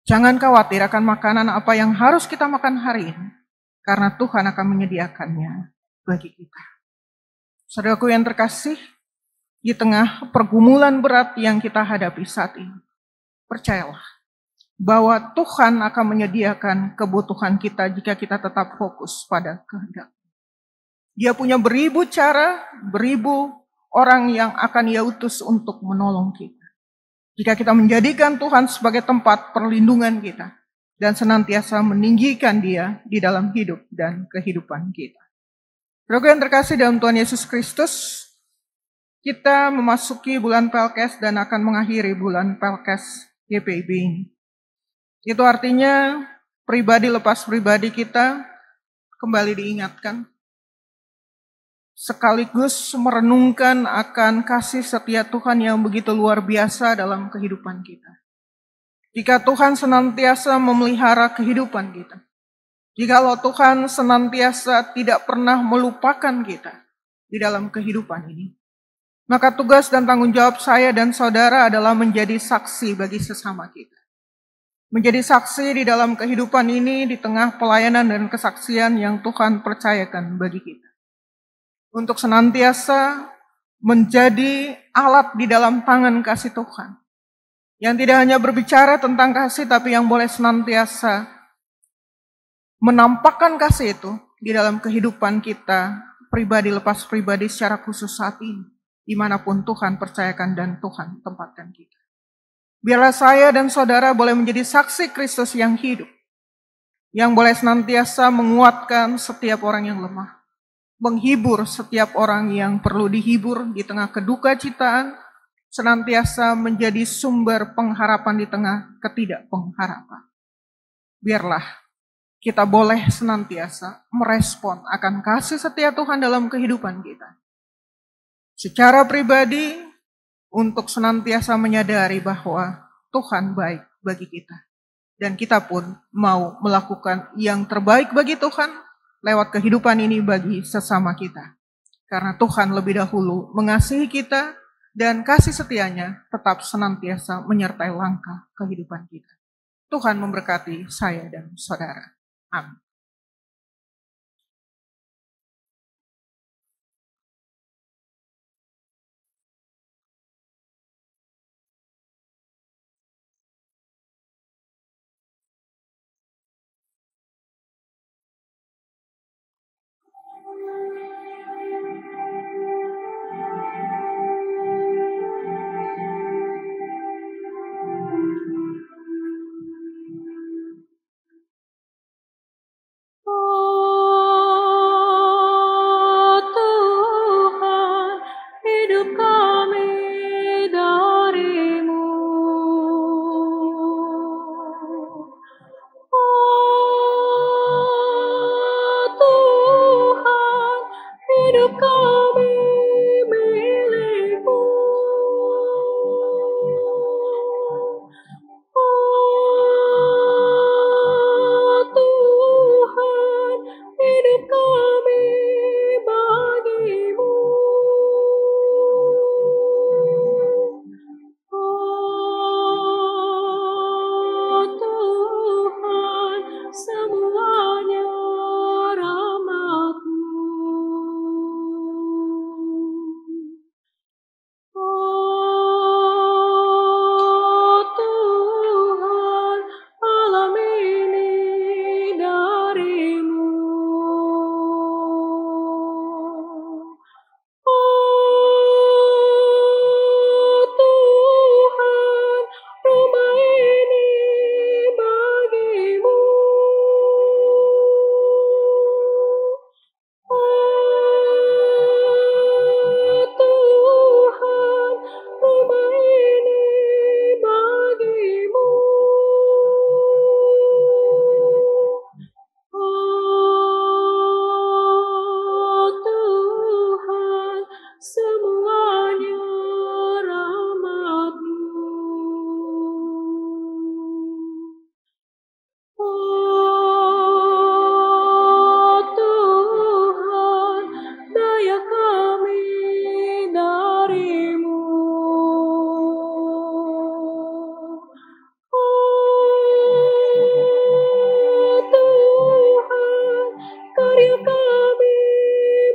Jangan khawatir akan makanan apa yang harus kita makan hari ini, karena Tuhan akan menyediakannya bagi kita. Saudaraku yang terkasih, di tengah pergumulan berat yang kita hadapi saat ini, percayalah bahwa Tuhan akan menyediakan kebutuhan kita jika kita tetap fokus pada kehendak. Dia punya beribu cara, beribu orang yang akan Ia utus untuk menolong kita. Jika kita menjadikan Tuhan sebagai tempat perlindungan kita dan senantiasa meninggikan Dia di dalam hidup dan kehidupan kita. Saudara yang terkasih dalam Tuhan Yesus Kristus, kita memasuki bulan Pelkes dan akan mengakhiri bulan Pelkes GPIB ini. Itu artinya pribadi lepas pribadi kita kembali diingatkan. Sekaligus merenungkan akan kasih setia Tuhan yang begitu luar biasa dalam kehidupan kita. Jika Tuhan senantiasa memelihara kehidupan kita, jikalau Tuhan senantiasa tidak pernah melupakan kita di dalam kehidupan ini, maka tugas dan tanggung jawab saya dan saudara adalah menjadi saksi bagi sesama kita. Menjadi saksi di dalam kehidupan ini di tengah pelayanan dan kesaksian yang Tuhan percayakan bagi kita. Untuk senantiasa menjadi alat di dalam tangan kasih Tuhan. Yang tidak hanya berbicara tentang kasih, tapi yang boleh senantiasa menampakkan kasih itu di dalam kehidupan kita, pribadi lepas pribadi secara khusus saat ini, dimanapun Tuhan percayakan dan Tuhan tempatkan kita. Biarlah saya dan saudara boleh menjadi saksi Kristus yang hidup, yang boleh senantiasa menguatkan setiap orang yang lemah, menghibur setiap orang yang perlu dihibur di tengah keduka-citaan, senantiasa menjadi sumber pengharapan di tengah ketidakpengharapan. Biarlah kita boleh senantiasa merespon akan kasih setia Tuhan dalam kehidupan kita. Secara pribadi, untuk senantiasa menyadari bahwa Tuhan baik bagi kita. Dan kita pun mau melakukan yang terbaik bagi Tuhan lewat kehidupan ini bagi sesama kita. Karena Tuhan lebih dahulu mengasihi kita dan kasih setianya tetap senantiasa menyertai langkah kehidupan kita. Tuhan memberkati saya dan saudara. Amin. Oh Tuhan, hidup kami dari-Mu. Oh Tuhan, hidup kami milik-Mu. Oh Tuhan, hidup kami bagi-Mu. Oh Tuhan, semuanya rahmat-Mu. Oh Tuhan, alam ini dari-Mu. Oh Tuhan, rumah ini bagi-Mu. Oh Tuhan, rumah ini bagi-Mu. Oh Tuhan, semuanya rahmat-Mu. Oh Tuhan, daya kami dari-Mu. Oh Tuhan, karya kami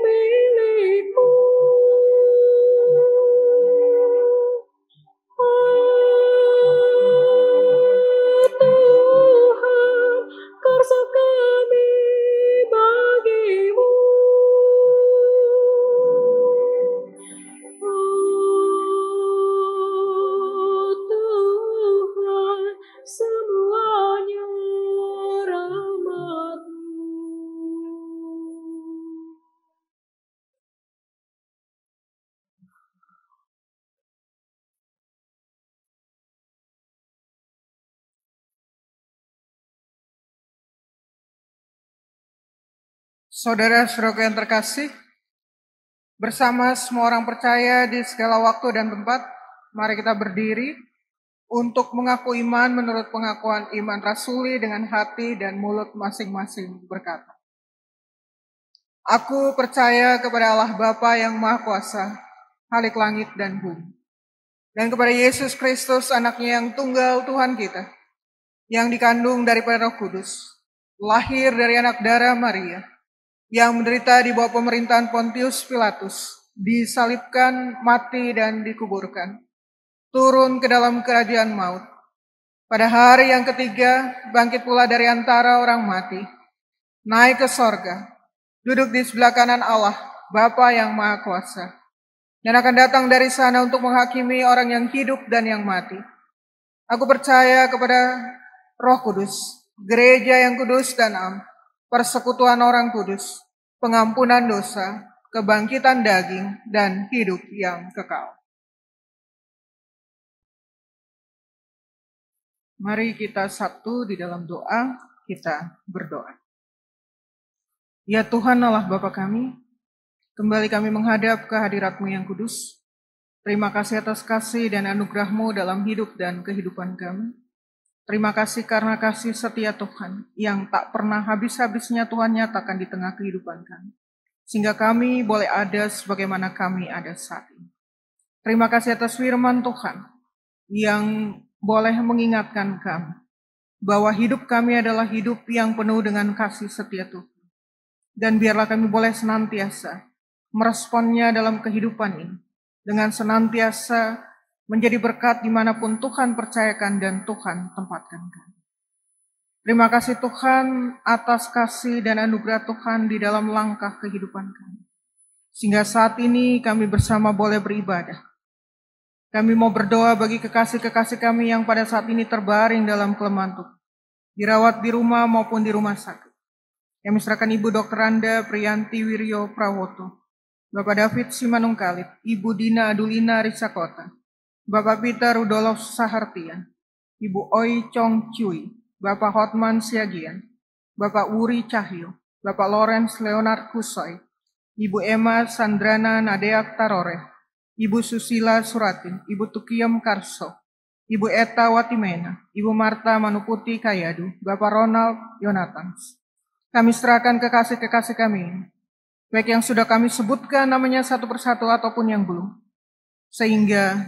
milik-Mu. Oh Tuhan, karsa kami bagi-Mu. Oh Tuhan, semuanya rahmat-Mu. Saudara-saudaraku yang terkasih, bersama semua orang percaya di segala waktu dan tempat, mari kita berdiri untuk mengaku iman menurut pengakuan iman rasuli dengan hati dan mulut masing-masing berkata, Aku percaya kepada Allah Bapa yang Maha Kuasa, Khalik langit dan bumi, dan kepada Yesus Kristus, anaknya yang tunggal Tuhan kita, yang dikandung daripada Roh Kudus, lahir dari anak darah Maria, yang menderita di bawah pemerintahan Pontius Pilatus, disalibkan, mati, dan dikuburkan. Turun ke dalam kerajaan maut. Pada hari yang ketiga, bangkit pula dari antara orang mati. Naik ke sorga, duduk di sebelah kanan Allah, Bapa yang Maha Kuasa. Dan akan datang dari sana untuk menghakimi orang yang hidup dan yang mati. Aku percaya kepada Roh Kudus, gereja yang kudus dan am, persekutuan orang kudus, pengampunan dosa, kebangkitan daging, dan hidup yang kekal. Mari kita satu di dalam doa, kita berdoa. Ya Tuhan Allah Bapa kami, kembali kami menghadap ke hadirat-Mu yang kudus. Terima kasih atas kasih dan anugerah-Mu dalam hidup dan kehidupan kami. Terima kasih karena kasih setia Tuhan yang tak pernah habis-habisnya Tuhan nyatakan di tengah kehidupan kami. Sehingga kami boleh ada sebagaimana kami ada saat ini. Terima kasih atas firman Tuhan yang boleh mengingatkan kami bahwa hidup kami adalah hidup yang penuh dengan kasih setia Tuhan. Dan biarlah kami boleh senantiasa meresponnya dalam kehidupan ini, dengan senantiasa menjadi berkat dimanapun Tuhan percayakan dan Tuhan tempatkan kami. Terima kasih Tuhan atas kasih dan anugerah Tuhan di dalam langkah kehidupan kami. Sehingga saat ini kami bersama boleh beribadah. Kami mau berdoa bagi kekasih-kekasih kami yang pada saat ini terbaring dalam kelemahan Tuhan, dirawat di rumah maupun di rumah sakit. Kami serahkan Ibu Dr. Randa Priyanti Wiryo Prawoto, Bapak David Simanungkalit, Ibu Dina Adulina Risakota, Bapak Peter Rudolf Sahartian, Ibu Oi Chong Chui, Bapak Hotman Siagian, Bapak Uri Cahyo, Bapak Lawrence Leonard Kusoy, Ibu Emma Sandrana Nadeak Tarore, Ibu Susila Suratin, Ibu Tukiyem Karso, Ibu Eta Watimena, Ibu Marta Manuputi Kayadu, Bapak Ronald Yonathans. Kami serahkan kekasih-kekasih kami, baik yang sudah kami sebutkan namanya satu persatu ataupun yang belum. Sehingga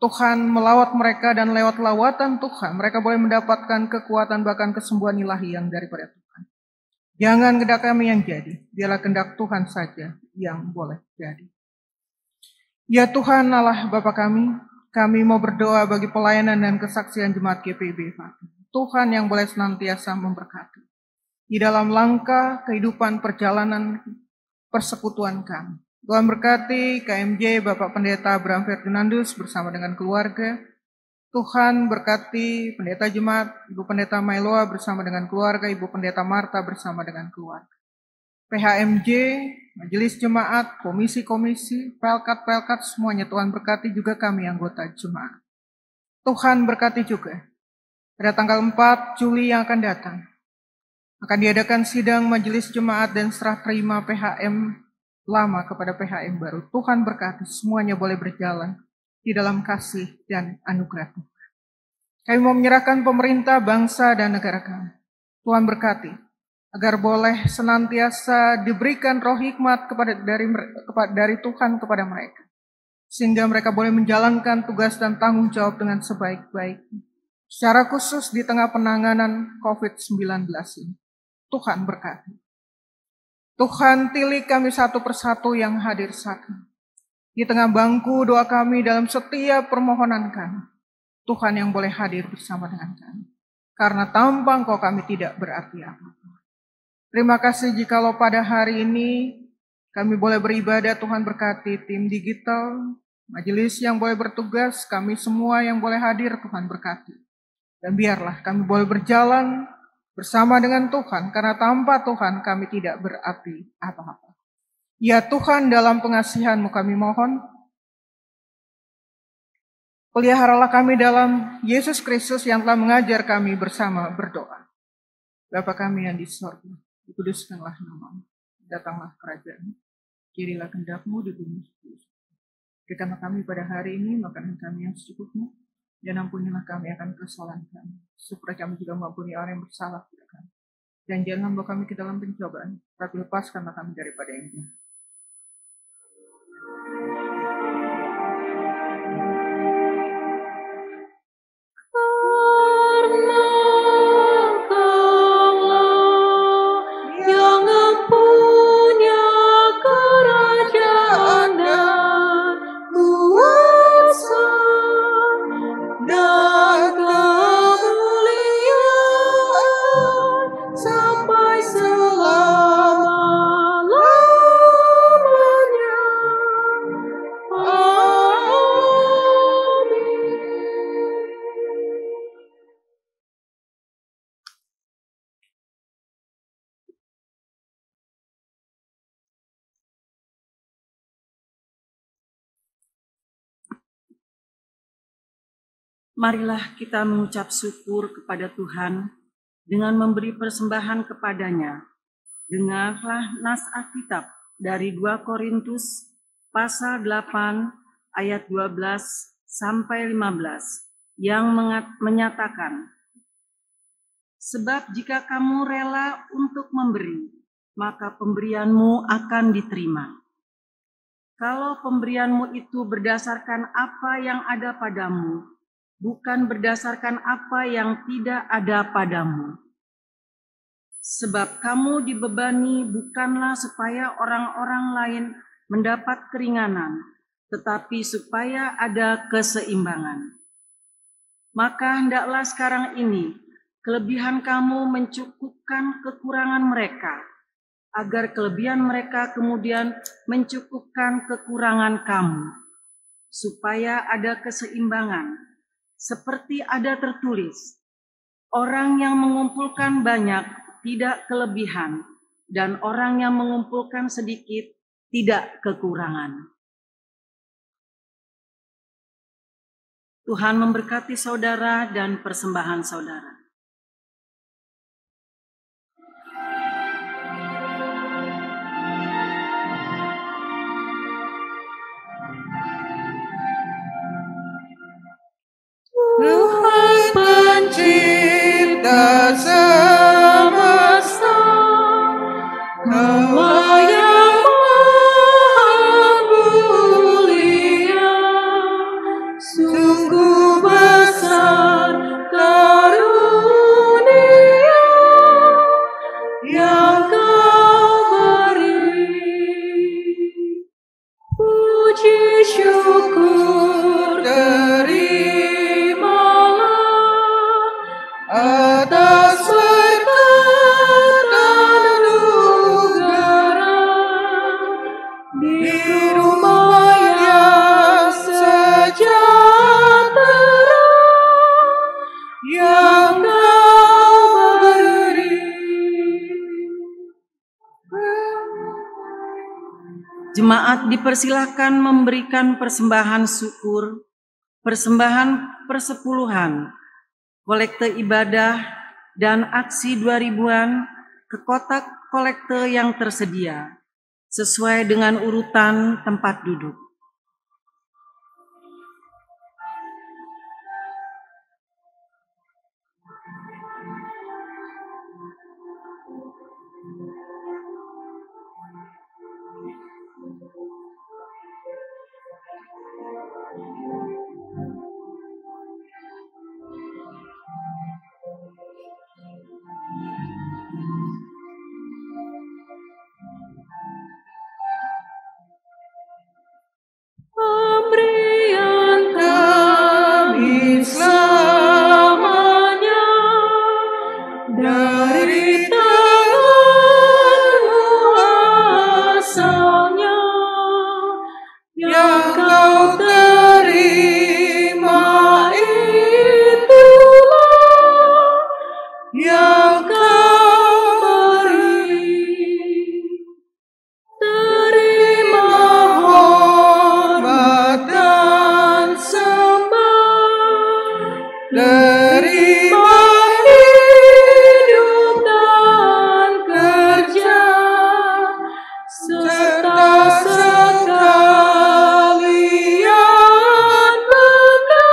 Tuhan melawat mereka dan lewat lawatan Tuhan, mereka boleh mendapatkan kekuatan bahkan kesembuhan ilahi yang daripada Tuhan. Jangan kehendak kami yang jadi, biarlah kehendak Tuhan saja yang boleh jadi. Ya Tuhan Allah Bapa kami mau berdoa bagi pelayanan dan kesaksian jemaat GPIB Fatim. Tuhan yang boleh senantiasa memberkati di dalam langkah kehidupan perjalanan persekutuan kami. Tuhan berkati KMJ Bapak Pendeta Abraham Ferdinandus bersama dengan keluarga. Tuhan berkati Pendeta Jemaat Ibu Pendeta Mailoa bersama dengan keluarga, Ibu Pendeta Marta bersama dengan keluarga. PHMJ, Majelis Jemaat, komisi-komisi, pelkat-pelkat semuanya Tuhan berkati juga kami anggota jemaat. Tuhan berkati juga pada tanggal 4 Juli yang akan datang. Akan diadakan sidang majelis jemaat dan serah terima PHM lama kepada PHM baru. Tuhan berkati semuanya boleh berjalan di dalam kasih dan anugerah Tuhan. Kami mau menyerahkan pemerintah, bangsa, dan negara kami. Tuhan berkati agar boleh senantiasa diberikan roh hikmat dari Tuhan kepada mereka. Sehingga mereka boleh menjalankan tugas dan tanggung jawab dengan sebaik-baiknya. Secara khusus di tengah penanganan COVID-19 ini. Tuhan berkati. Tuhan tilik kami satu persatu yang hadir saat ini. Di tengah bangku doa kami dalam setiap permohonan kami. Tuhan yang boleh hadir bersama dengan kami. Karena tanpa Engkau kami tidak berarti apa-apa. Terima kasih jikalau pada hari ini kami boleh beribadah. Tuhan berkati tim digital, majelis yang boleh bertugas, kami semua yang boleh hadir Tuhan berkati. Dan biarlah kami boleh berjalan bersama dengan Tuhan, karena tanpa Tuhan kami tidak berarti apa-apa. Ya Tuhan, dalam pengasihan-Mu kami mohon, peliharalah kami dalam Yesus Kristus yang telah mengajar kami bersama berdoa. Bapa kami yang di sorga, dikuduskanlah nama-Mu, datanglah kerajaan-Mu, jadilah kehendak-Mu di bumi seperti di surga. Berikanlah kami pada hari ini makanan kami yang secukupnya, dan ampunilah kami akan kesalahan kami, supaya kami juga mengampuni orang yang bersalah kepada kami. Dan jangan membawa kami ke dalam pencobaan, tapi lepaskanlah kami daripada yang jahat. Yang mempunyai kerajaan Marilah kita mengucap syukur kepada Tuhan dengan memberi persembahan kepadanya. Dengarlah nas Alkitab dari 2 Korintus pasal 8 ayat 12 sampai 15 yang menyatakan, sebab jika kamu rela untuk memberi, maka pemberianmu akan diterima. Kalau pemberianmu itu berdasarkan apa yang ada padamu, bukan berdasarkan apa yang tidak ada padamu. Sebab kamu dibebani bukanlah supaya orang-orang lain mendapat keringanan, tetapi supaya ada keseimbangan. Maka hendaklah sekarang ini kelebihan kamu mencukupkan kekurangan mereka, agar kelebihan mereka kemudian mencukupkan kekurangan kamu, supaya ada keseimbangan. Seperti ada tertulis, orang yang mengumpulkan banyak tidak kelebihan, dan orang yang mengumpulkan sedikit tidak kekurangan. Tuhan memberkati saudara dan persembahan saudara. Tuhan pencipta semesta, Allah yang maha mulia, sungguh besar karunia yang Kau beri. Puji syukur atas berkat dan anugerah di rumah yang sejahtera yang Kau beri. Jemaat dipersilahkan memberikan persembahan syukur, persembahan persepuluhan, kolekte ibadah, dan aksi 2000-an ke kotak kolekte yang tersedia, sesuai dengan urutan tempat duduk. Pemberian kami selamanya dari tangan-Mu asalnya, yang Kau terima itulah yang Kau beri. Terima hormat dan sembah, terima hidup dan kerja, serta sekalian benda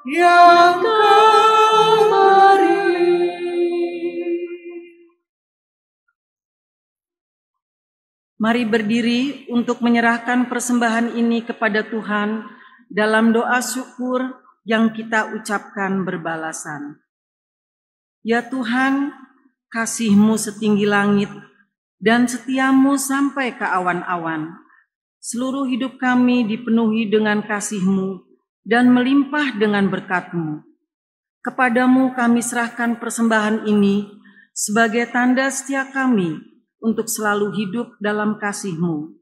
yang Kau beri. Mari berdiri untuk menyerahkan persembahan ini kepada Tuhan dalam doa syukur yang kita ucapkan berbalasan. Ya Tuhan, kasih-Mu setinggi langit dan setia-Mu sampai ke awan-awan. Seluruh hidup kami dipenuhi dengan kasih-Mu dan melimpah dengan berkat-Mu. Kepadamu kami serahkan persembahan ini sebagai tanda setia kami untuk selalu hidup dalam kasih-Mu.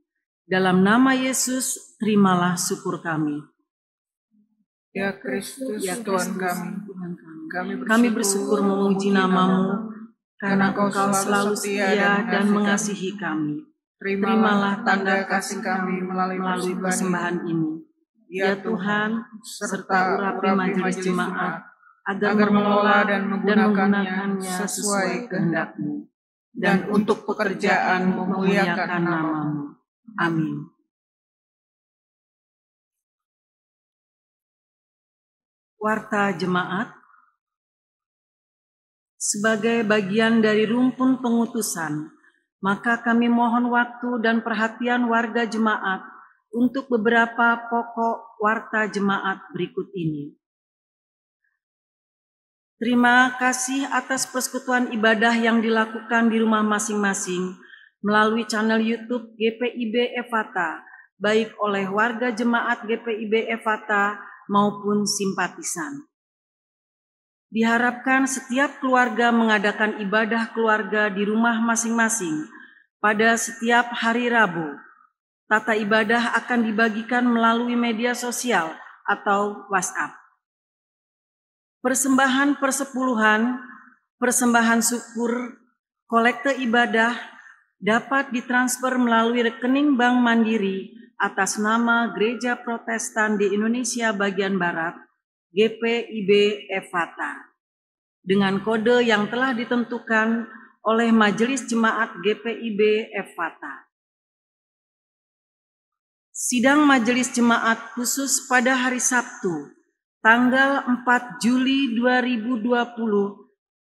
Dalam nama Yesus, terimalah syukur kami. Ya Kristus, Ya Tuhan Kristus, kami, Tuhan kami bersyukur memuji nama-Mu, karena Engkau selalu setia dan mengasihi kami. Terimalah tanda kasih kami melalui persembahan ini. ya Tuhan, serta urapi majelis jemaat, agar mengelola dan menggunakannya sesuai kehendak-Mu, dan untuk pekerjaan memuliakan nama-Mu. Amin. Warta Jemaat. Sebagai bagian dari rumpun pengutusan, maka kami mohon waktu dan perhatian warga jemaat untuk beberapa pokok warta jemaat berikut ini. Terima kasih atas persekutuan ibadah yang dilakukan di rumah masing-masing melalui channel YouTube GPIB Efata, baik oleh warga jemaat GPIB Efata maupun simpatisan. Diharapkan setiap keluarga mengadakan ibadah keluarga di rumah masing-masing pada setiap hari Rabu. Tata ibadah akan dibagikan melalui media sosial atau WhatsApp. Persembahan persepuluhan, persembahan syukur, kolekte ibadah dapat ditransfer melalui rekening Bank Mandiri atas nama Gereja Protestan di Indonesia bagian Barat, GPIB Efata, dengan kode yang telah ditentukan oleh Majelis Jemaat GPIB Efata. Sidang Majelis Jemaat khusus pada hari Sabtu, tanggal 4 Juli 2020,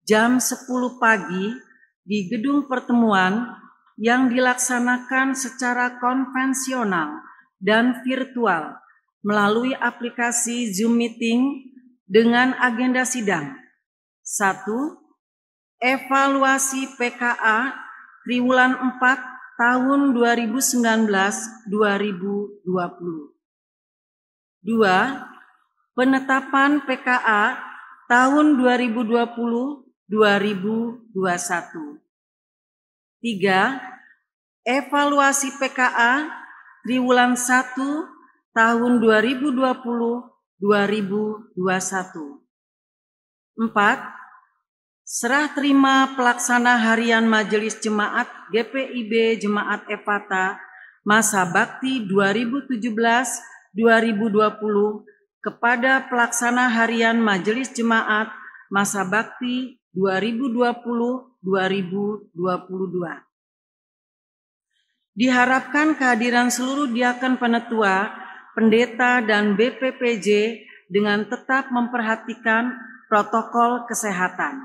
jam 10 pagi di gedung pertemuan yang dilaksanakan secara konvensional dan virtual melalui aplikasi Zoom Meeting dengan agenda sidang. 1. Evaluasi PKA Triwulan 4 tahun 2019-2020. 2. Penetapan PKA tahun 2020-2021. 3. Evaluasi PKA Triwulan 1 tahun 2020-2021. 4. Serah terima pelaksana harian Majelis Jemaat GPIB Jemaat Efata masa bakti 2017-2020 kepada pelaksana harian Majelis Jemaat masa bakti 2020-2022. Diharapkan kehadiran seluruh diaken penetua, pendeta, dan BPPJ dengan tetap memperhatikan protokol kesehatan.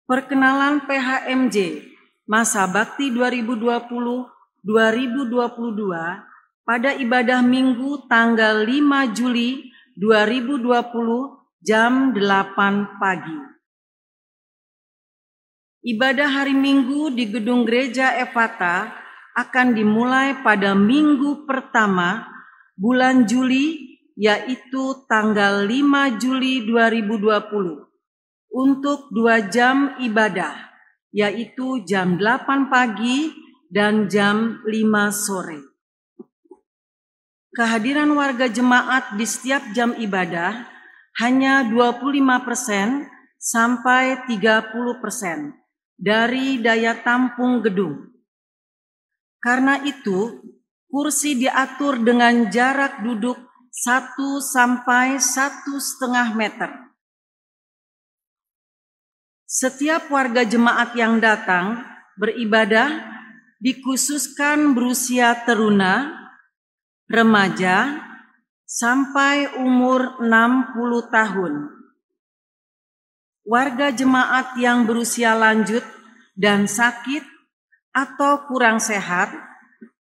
Perkenalan PHMJ masa bakti 2020-2022 pada ibadah Minggu tanggal 5 Juli 2020 jam 8 pagi. Ibadah hari Minggu di Gedung Gereja Efata akan dimulai pada minggu pertama bulan Juli, yaitu tanggal 5 Juli 2020 untuk 2 jam ibadah, yaitu jam 8 pagi dan jam 5 sore. Kehadiran warga jemaat di setiap jam ibadah hanya 25% sampai 30% dari daya tampung gedung. Karena itu, kursi diatur dengan jarak duduk 1 sampai 1,5 meter. Setiap warga jemaat yang datang beribadah dikhususkan berusia teruna, remaja, sampai umur 60 tahun. Warga jemaat yang berusia lanjut dan sakit atau kurang sehat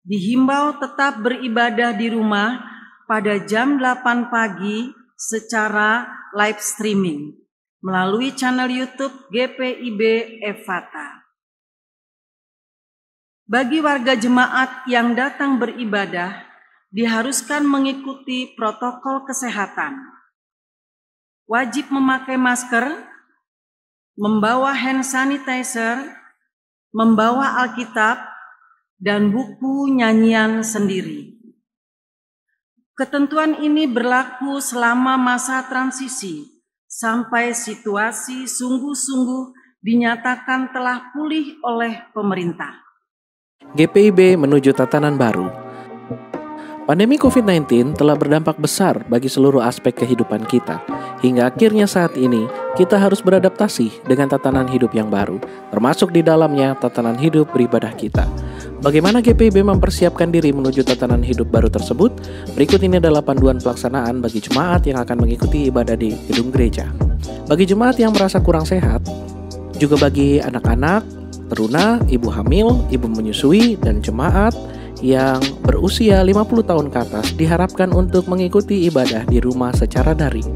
dihimbau tetap beribadah di rumah pada jam 8 pagi secara live streaming melalui channel YouTube GPIB Efata. Bagi warga jemaat yang datang beribadah diharuskan mengikuti protokol kesehatan. Wajib memakai masker, membawa hand sanitizer, membawa Alkitab, dan buku nyanyian sendiri. Ketentuan ini berlaku selama masa transisi sampai situasi sungguh-sungguh dinyatakan telah pulih oleh pemerintah. GPIB menuju tatanan baru. Pandemi COVID-19 telah berdampak besar bagi seluruh aspek kehidupan kita. Hingga akhirnya saat ini, kita harus beradaptasi dengan tatanan hidup yang baru, termasuk di dalamnya tatanan hidup beribadah kita. Bagaimana GPIB mempersiapkan diri menuju tatanan hidup baru tersebut? Berikut ini adalah panduan pelaksanaan bagi jemaat yang akan mengikuti ibadah di gedung gereja. Bagi jemaat yang merasa kurang sehat, juga bagi anak-anak, teruna, ibu hamil, ibu menyusui, dan jemaat yang berusia 50 tahun ke atas diharapkan untuk mengikuti ibadah di rumah secara daring.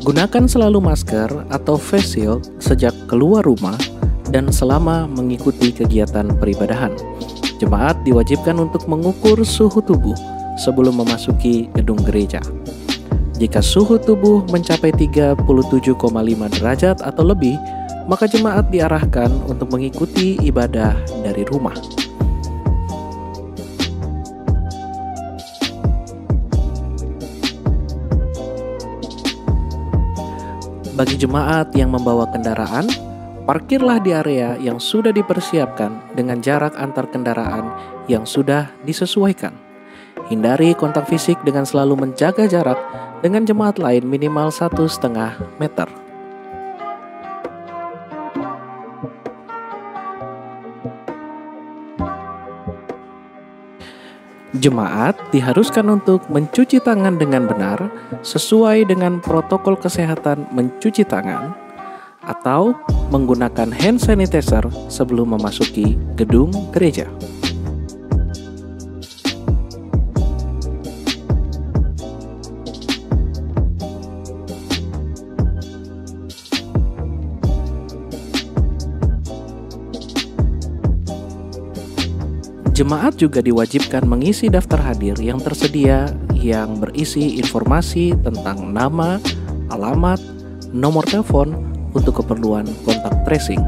Gunakan selalu masker atau face shield sejak keluar rumah dan selama mengikuti kegiatan peribadahan. Jemaat diwajibkan untuk mengukur suhu tubuh sebelum memasuki gedung gereja. Jika suhu tubuh mencapai 37,5 derajat atau lebih, maka jemaat diarahkan untuk mengikuti ibadah dari rumah. Bagi jemaat yang membawa kendaraan, parkirlah di area yang sudah dipersiapkan dengan jarak antar kendaraan yang sudah disesuaikan. Hindari kontak fisik dengan selalu menjaga jarak dengan jemaat lain minimal 1,5 meter. Jemaat diharuskan untuk mencuci tangan dengan benar sesuai dengan protokol kesehatan mencuci tangan atau menggunakan hand sanitizer sebelum memasuki gedung gereja. Jemaat juga diwajibkan mengisi daftar hadir yang tersedia yang berisi informasi tentang nama, alamat, nomor telepon untuk keperluan kontak tracing.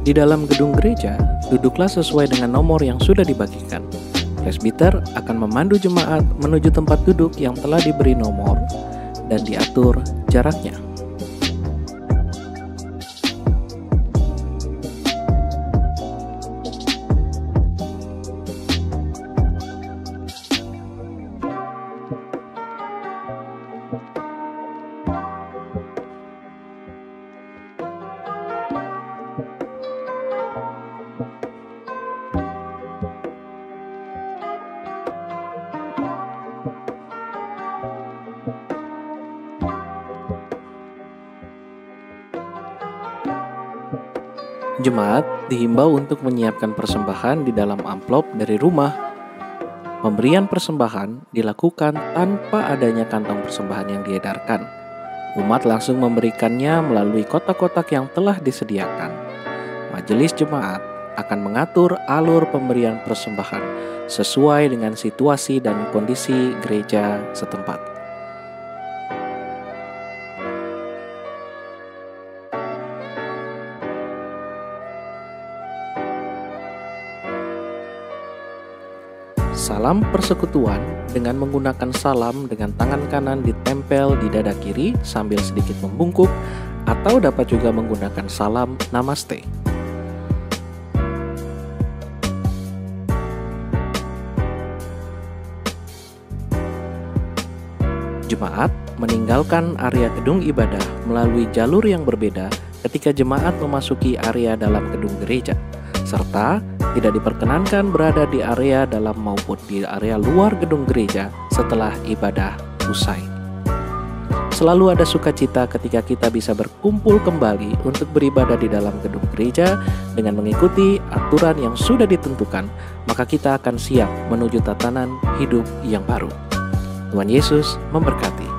Di dalam gedung gereja, duduklah sesuai dengan nomor yang sudah dibagikan. Presbiter akan memandu jemaat menuju tempat duduk yang telah diberi nomor dan diatur jaraknya. Jemaat dihimbau untuk menyiapkan persembahan di dalam amplop dari rumah. Pemberian persembahan dilakukan tanpa adanya kantong persembahan yang diedarkan. Umat langsung memberikannya melalui kotak-kotak yang telah disediakan. Majelis jemaat akan mengatur alur pemberian persembahan sesuai dengan situasi dan kondisi gereja setempat. Salam persekutuan dengan menggunakan salam dengan tangan kanan ditempel di dada kiri sambil sedikit membungkuk, atau dapat juga menggunakan salam namaste. Jemaat meninggalkan area gedung ibadah melalui jalur yang berbeda ketika jemaat memasuki area dalam gedung gereja, serta tidak diperkenankan berada di area dalam maupun di area luar gedung gereja setelah ibadah usai. Selalu ada sukacita ketika kita bisa berkumpul kembali untuk beribadah di dalam gedung gereja dengan mengikuti aturan yang sudah ditentukan, maka kita akan siap menuju tatanan hidup yang baru. Tuhan Yesus memberkati.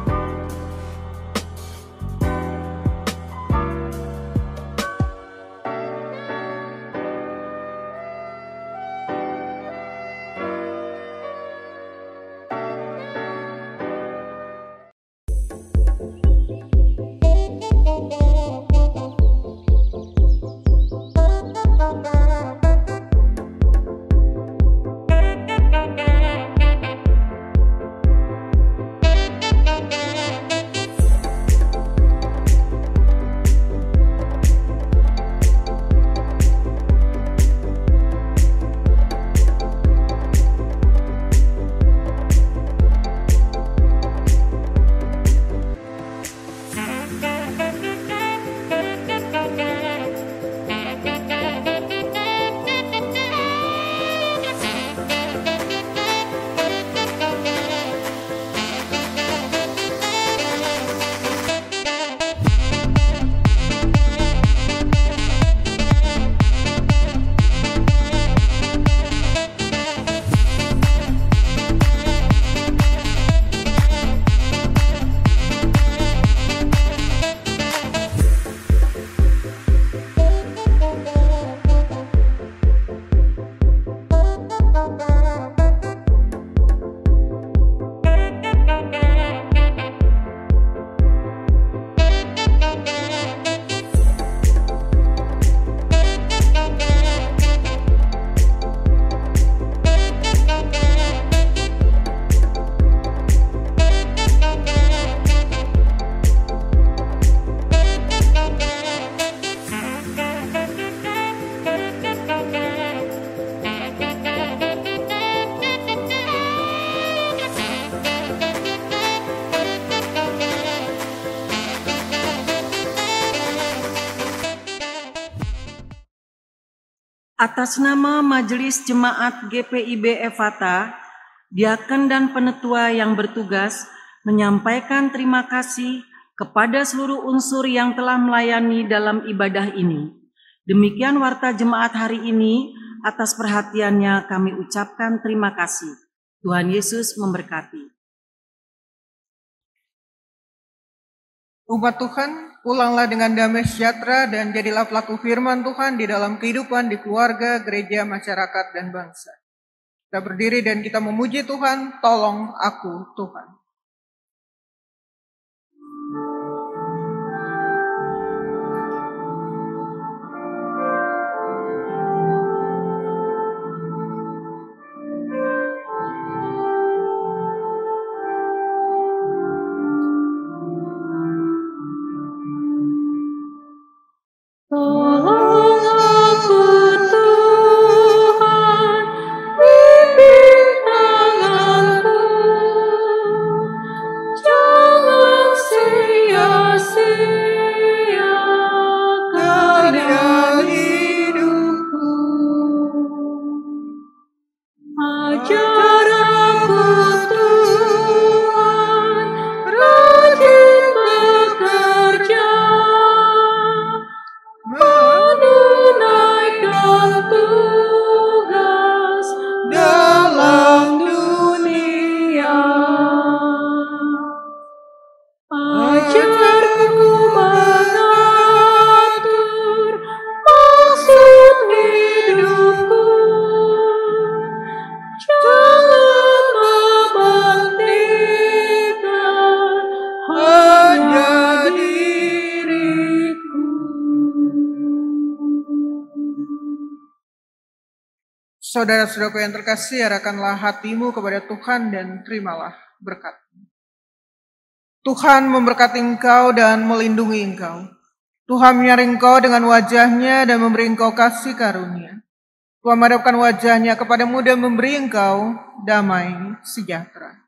Atas nama Majelis Jemaat GPIB Efata, diaken dan penetua yang bertugas menyampaikan terima kasih kepada seluruh unsur yang telah melayani dalam ibadah ini. Demikian warta jemaat hari ini, atas perhatiannya kami ucapkan terima kasih. Tuhan Yesus memberkati. Umat Tuhan, pulanglah dengan damai sejahtera dan jadilah pelaku firman Tuhan di dalam kehidupan di keluarga, gereja, masyarakat, dan bangsa. Kita berdiri dan kita memuji Tuhan, tolong aku Tuhan. Tolong aku Tuhan, bimbing tanganku, jangan sia-sia karya hidupku. Ajar aku Tuhan, rajin bekerja, menunaikan tugas dalam dunia. Ajarku mengatur maksud hidupku, jangan mementingkan hanya diriku. Saudara-saudaraku yang terkasih, arahkanlah hatimu kepada Tuhan dan terimalah berkat. Tuhan memberkati engkau dan melindungi engkau. Tuhan menyaring engkau dengan wajahnya dan memberi engkau kasih karunia. Tuhan menghadapkan wajahnya kepadamu dan memberi engkau damai sejahtera.